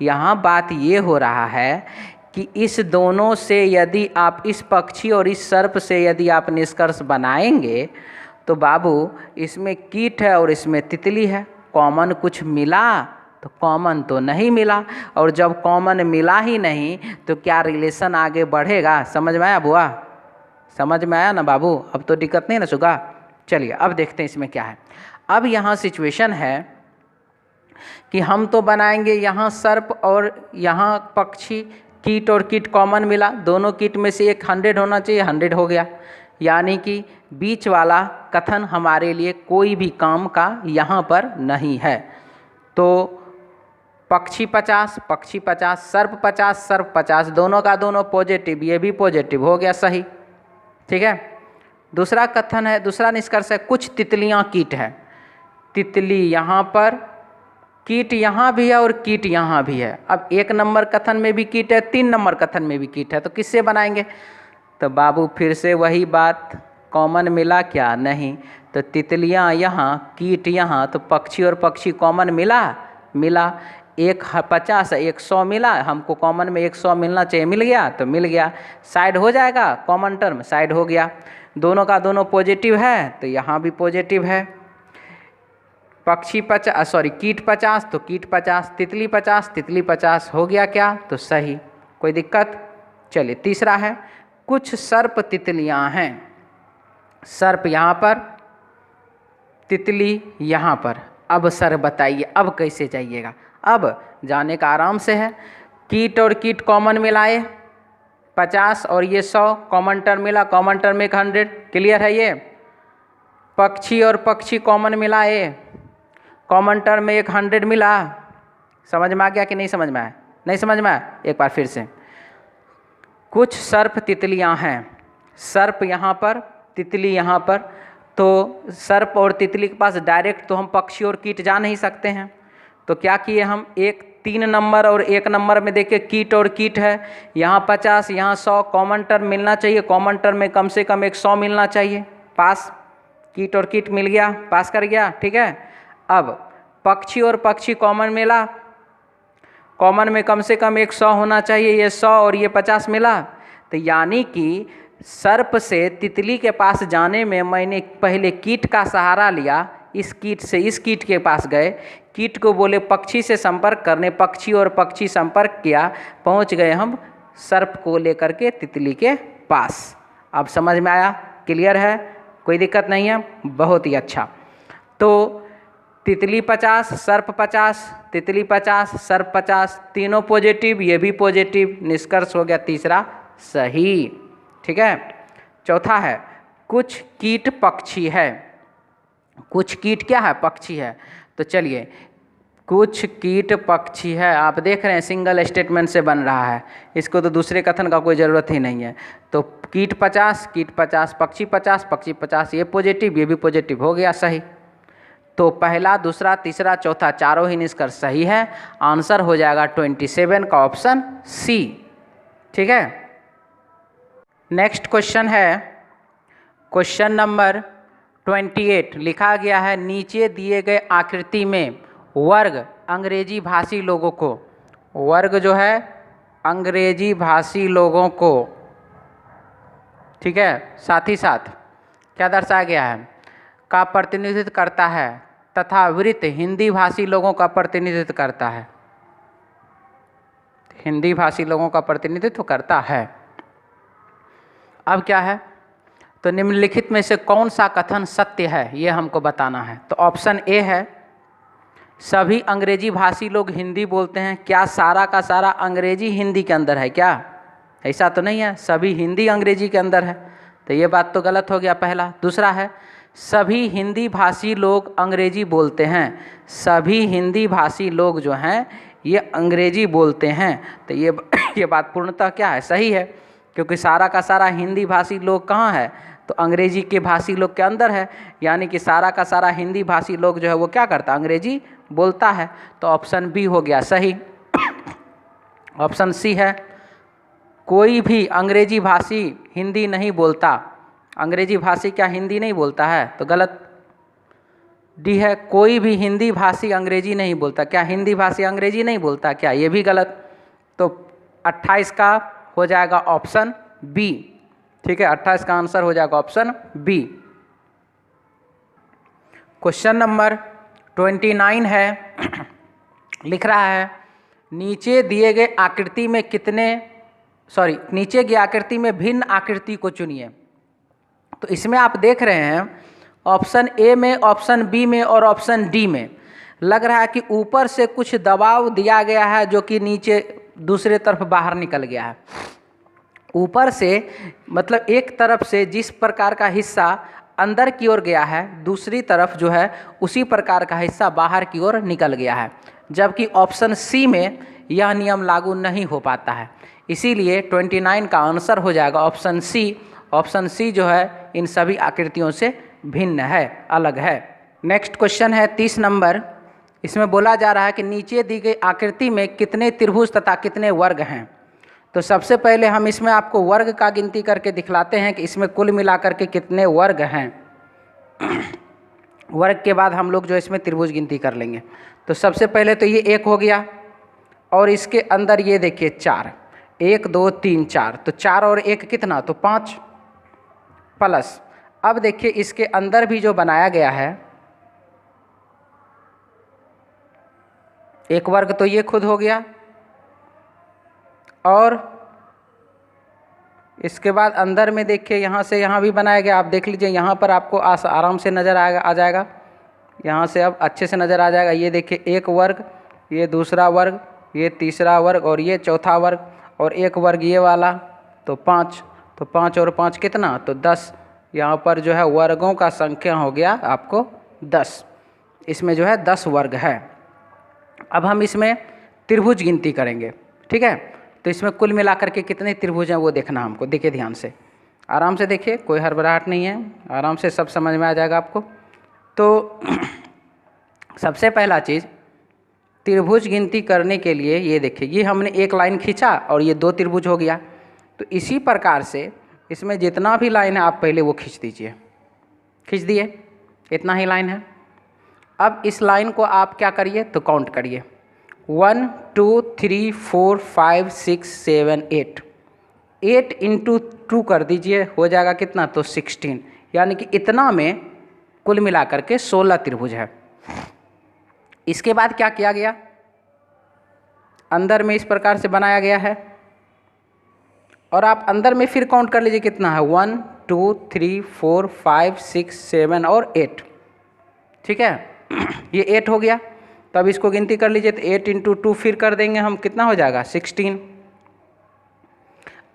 यहाँ बात ये हो रहा है कि इस दोनों से यदि आप, इस पक्षी और इस सर्प से यदि आप निष्कर्ष बनाएंगे तो बाबू इसमें कीट है और इसमें तितली है, कॉमन कुछ मिला तो कॉमन तो नहीं मिला, और जब कॉमन मिला ही नहीं तो क्या रिलेशन आगे बढ़ेगा। समझ में आया बुआ, समझ में आया ना बाबू, अब तो दिक्कत नहीं ना सुगा। चलिए अब देखते हैं इसमें क्या है। अब यहाँ सिचुएशन है कि हम तो बनाएंगे यहाँ सर्प और यहाँ पक्षी, कीट और कीट कॉमन मिला, दोनों कीट में से एक 100 होना चाहिए, 100 हो गया, यानी कि बीच वाला कथन हमारे लिए कोई भी काम का यहाँ पर नहीं है। तो पक्षी 50, पक्षी 50, सर्प 50, सर्प 50, दोनों का दोनों पॉजिटिव, ये भी पॉजिटिव हो गया, सही, ठीक है। दूसरा कथन है, दूसरा निष्कर्ष है कुछ तितलियां कीट है, तितली यहाँ पर, कीट यहाँ भी है और कीट यहाँ भी है। अब 1 नंबर कथन में भी कीट है, 3 नंबर कथन में भी कीट है, तो किससे बनाएंगे। तो बाबू फिर से वही बात, कॉमन मिला क्या, नहीं, तो तितलियाँ यहाँ, कीट यहाँ, तो पक्षी और पक्षी कॉमन मिला, एक 50 एक 100 मिला, हमको कॉमन में 100 मिलना चाहिए, मिल गया तो मिल गया, साइड हो जाएगा, कॉमन टर्म साइड हो गया। दोनों का दोनों पॉजिटिव है तो यहाँ भी पॉजिटिव है। पक्षी 50, कीट 50 तो कीट 50, तितली 50 तितली 50, हो गया क्या, तो सही, कोई दिक्कत। चलिए तीसरा है कुछ सर्प तितलियाँ हैं, सर्प यहाँ पर, तितली यहाँ पर। अब सर बताइए अब कैसे जाइएगा। अब जाने का आराम से है, कीट और कीट कॉमन मिलाए 50 और ये 100, कॉमन टर्म मिला, कॉमन टर्म में 100, क्लियर है ये। पक्षी और पक्षी कॉमन मिलाए, कॉमन टर्म में 100 मिला, समझ में आ गया कि नहीं समझ में आया, नहीं समझ में आया, एक बार फिर से। कुछ सर्प तितलियां हैं, सर्प यहाँ पर, तितली यहाँ पर, तो सर्प और तितली के पास डायरेक्ट तो हम पक्षी और कीट जा नहीं सकते हैं, तो क्या किए हम, 3 नंबर और 1 नंबर में देखिए कीट और कीट है, यहाँ 50 यहाँ 100, कॉमन टर्म मिलना चाहिए, कॉमन टर्म में कम से कम 100 मिलना चाहिए, पास, कीट और कीट मिल गया, पास कर गया, ठीक है। अब पक्षी और पक्षी कॉमन मिला, कॉमन में कम से कम 100 होना चाहिए, ये 100 और ये 50 मिला, तो यानी कि सर्प से तितली के पास जाने में मैंने पहले कीट का सहारा लिया, इस कीट से इस कीट के पास गए, कीट को बोले पक्षी से संपर्क करने, पक्षी और पक्षी संपर्क किया, पहुंच गए हम सर्प को लेकर के तितली के पास। अब समझ में आया? क्लियर है? कोई दिक्कत नहीं है? बहुत ही अच्छा। तो तितली 50, सर्प 50, तितली 50, सर्प 50, तीनों पॉजिटिव, ये भी पॉजिटिव, निष्कर्ष हो गया तीसरा सही। ठीक है। चौथा है कुछ कीट पक्षी है। कुछ कीट क्या है? पक्षी है। तो चलिए, कुछ कीट पक्षी है, आप देख रहे हैं सिंगल स्टेटमेंट से बन रहा है, इसको तो दूसरे कथन का कोई ज़रूरत ही नहीं है। तो कीट 50, पक्षी 50, पक्षी 50, ये पॉजिटिव, ये भी पॉजिटिव, हो गया सही। तो पहला, दूसरा, तीसरा, चौथा चारों ही निष्कर्ष सही है। आंसर हो जाएगा 27 का ऑप्शन सी। ठीक है। नेक्स्ट क्वेश्चन है क्वेश्चन नंबर 28। लिखा गया है नीचे दिए गए आकृति में वर्ग अंग्रेजी भाषी लोगों को, वर्ग जो है अंग्रेजी भाषी लोगों को, ठीक है, साथ ही साथ क्या दर्शाया गया है? का प्रतिनिधित्व करता है तथा वृत्त हिंदी भाषी लोगों का प्रतिनिधित्व करता है। हिंदी भाषी लोगों का प्रतिनिधित्व करता है। अब क्या है? तो निम्नलिखित में से कौन सा कथन सत्य है, ये हमको बताना है। तो ऑप्शन ए है सभी अंग्रेजी भाषी लोग हिंदी बोलते हैं। क्या सारा का सारा अंग्रेजी हिंदी के अंदर है क्या? ऐसा तो नहीं है, सभी हिंदी अंग्रेजी के अंदर है, तो ये बात तो गलत हो गया पहला। दूसरा है सभी हिंदी भाषी लोग अंग्रेजी बोलते हैं। सभी हिंदी भाषी लोग जो हैं ये अंग्रेजी बोलते हैं, तो ये बात पूर्णतः क्या है? सही है, क्योंकि सारा का सारा हिंदी भाषी लोग कहाँ है? तो अंग्रेजी के भाषी लोग के अंदर है, यानी कि सारा का सारा हिंदी भाषी लोग जो है वो क्या करता है? अंग्रेजी बोलता है। तो ऑप्शन बी हो गया सही। ऑप्शन सी है कोई भी अंग्रेजी भाषी हिंदी नहीं बोलता। अंग्रेजी भाषी क्या हिंदी नहीं बोलता है? तो गलत। डी है कोई भी हिंदी भाषी अंग्रेजी नहीं बोलता। क्या हिंदी भाषी अंग्रेजी नहीं बोलता क्या? ये भी गलत। तो 28 का हो जाएगा ऑप्शन बी। ठीक है, 28 का आंसर हो जाएगा ऑप्शन बी। क्वेश्चन नंबर 29 है। लिख रहा है नीचे दिए गए आकृति में नीचे की आकृति में भिन्न आकृति को चुनिए। तो इसमें आप देख रहे हैं ऑप्शन ए में, ऑप्शन बी में और ऑप्शन डी में लग रहा है कि ऊपर से कुछ दबाव दिया गया है जो कि नीचे दूसरे तरफ बाहर निकल गया है। ऊपर से मतलब एक तरफ से जिस प्रकार का हिस्सा अंदर की ओर गया है, दूसरी तरफ जो है उसी प्रकार का हिस्सा बाहर की ओर निकल गया है, जबकि ऑप्शन सी में यह नियम लागू नहीं हो पाता है। इसीलिए 29 का आंसर हो जाएगा ऑप्शन सी। ऑप्शन सी जो है इन सभी आकृतियों से भिन्न है, अलग है। नेक्स्ट क्वेश्चन है 30 नंबर। इसमें बोला जा रहा है कि नीचे दी गई आकृति में कितने त्रिभुज तथा कितने वर्ग हैं। तो सबसे पहले हम इसमें आपको वर्ग का गिनती करके दिखलाते हैं कि इसमें कुल मिलाकर के कितने वर्ग हैं। वर्ग के बाद हम लोग जो इसमें त्रिभुज गिनती कर लेंगे। तो सबसे पहले तो ये 1 हो गया और इसके अंदर ये देखिए 4, 1 2 3 4, तो 4 और 1 कितना? तो 5 प्लस। अब देखिए इसके अंदर भी जो बनाया गया है एक वर्ग, तो ये खुद हो गया, और इसके बाद अंदर में देखिए यहाँ से यहाँ भी बनाया गया। आप देख लीजिए यहाँ पर आपको आराम से नज़र आ जाएगा, यहाँ से अब अच्छे से नज़र आ जाएगा। ये देखिए एक वर्ग, ये दूसरा वर्ग, ये तीसरा वर्ग और ये चौथा वर्ग, और एक वर्ग ये वाला, तो 5। तो 5 और 5 कितना? तो 10। यहाँ पर जो है वर्गों का संख्या हो गया आपको 10। इसमें जो है 10 वर्ग है। अब हम इसमें त्रिभुज गिनती करेंगे, ठीक है। तो इसमें कुल मिलाकर के कितने त्रिभुज हैं वो देखना हमको। देखिए ध्यान से, आराम से देखिए, कोई हड़बड़ाहट नहीं है, आराम से सब समझ में आ जाएगा आपको। तो सबसे पहला चीज़, त्रिभुज गिनती करने के लिए ये देखिए, ये हमने एक लाइन खींचा और ये 2 त्रिभुज हो गया। तो इसी प्रकार से इसमें जितना भी लाइन है आप पहले वो खींच दीजिए। खींच दिए, इतना ही लाइन है। अब इस लाइन को आप क्या करिए? तो काउंट करिए, 1 2 3 4 5 6 7 8। 8 × 2 कर दीजिए, हो जाएगा कितना? तो 16। यानी कि इतना में कुल मिलाकर के 16 त्रिभुज है। इसके बाद क्या किया गया, अंदर में इस प्रकार से बनाया गया है और आप अंदर में फिर काउंट कर लीजिए कितना है, 1 2 3 4 5 6 7 और 8, ठीक है। ये 8 हो गया, तब इसको गिनती कर लीजिए तो 8 × 2 फिर कर देंगे हम, कितना हो जाएगा 16।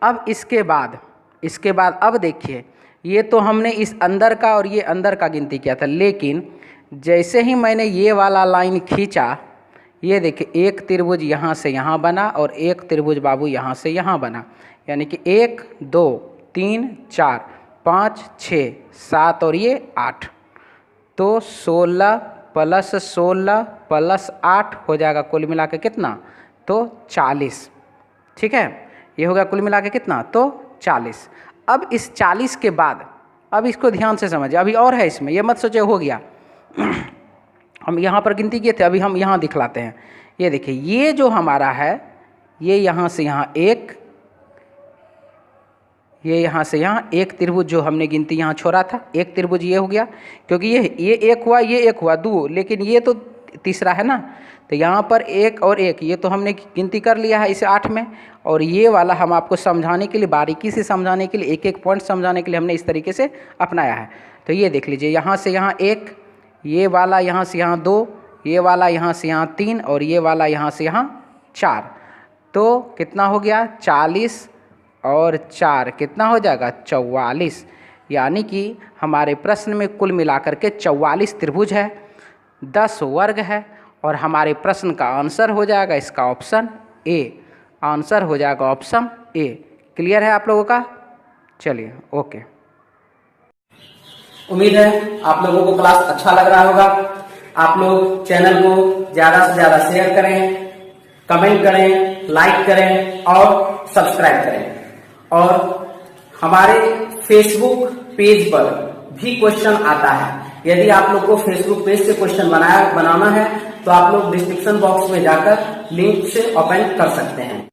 अब इसके बाद अब देखिए, ये तो हमने इस अंदर का और ये अंदर का गिनती किया था, लेकिन जैसे ही मैंने ये वाला लाइन खींचा, ये देखिए एक त्रिभुज यहाँ से यहाँ बना और एक त्रिभुज बाबू यहाँ से यहाँ बना, यानी कि 1 2 3 4 5 6 7 और ये 8, तो 16 + 16 + 8 हो जाएगा कुल मिला के कितना, तो 40, ठीक है। ये हो गया कुल मिला के कितना, तो 40। अब इस 40 के बाद, अब इसको ध्यान से समझिए, अभी और है इसमें, ये मत सोचे हो गया। हम यहाँ पर गिनती किए थे, अभी हम यहाँ दिखलाते हैं। ये देखिए, ये जो हमारा है, ये यहाँ से यहाँ 1, ये यहाँ से यहाँ एक त्रिभुज जो हमने गिनती यहाँ छोड़ा था, एक त्रिभुज ये हो गया, क्योंकि ये 1 हुआ, ये 1 हुआ 2, लेकिन ये तो तीसरा है ना, तो यहाँ पर 1 और 1 ये तो हमने गिनती कर लिया है इस 8 में, और ये वाला हम आपको समझाने के लिए, बारीकी से समझाने के लिए, एक एक पॉइंट समझाने के लिए हमने इस तरीके से अपनाया है। तो ये देख लीजिए, यहाँ से यहाँ 1, ये वाला यहाँ से यहाँ 2, ये वाला यहाँ से यहाँ 3 और ये वाला यहाँ से यहाँ 4, तो कितना हो गया 40 और 4 कितना हो जाएगा 44, यानी कि हमारे प्रश्न में कुल मिलाकर के 44 त्रिभुज है, 10 वर्ग है, और हमारे प्रश्न का आंसर हो जाएगा इसका ऑप्शन ए, आंसर हो जाएगा ऑप्शन ए। क्लियर है आप लोगों का? चलिए, ओके। उम्मीद है आप लोगों को क्लास अच्छा लग रहा होगा। आप लोग चैनल को ज्यादा से ज्यादा शेयर करें, कमेंट करें, लाइक करें और सब्सक्राइब करें। और हमारे फेसबुक पेज पर भी क्वेश्चन आता है। यदि आप लोग को फेसबुक पेज से क्वेश्चन बनाना है तो आप लोग डिस्क्रिप्शन बॉक्स में जाकर लिंक से ओपन कर सकते हैं।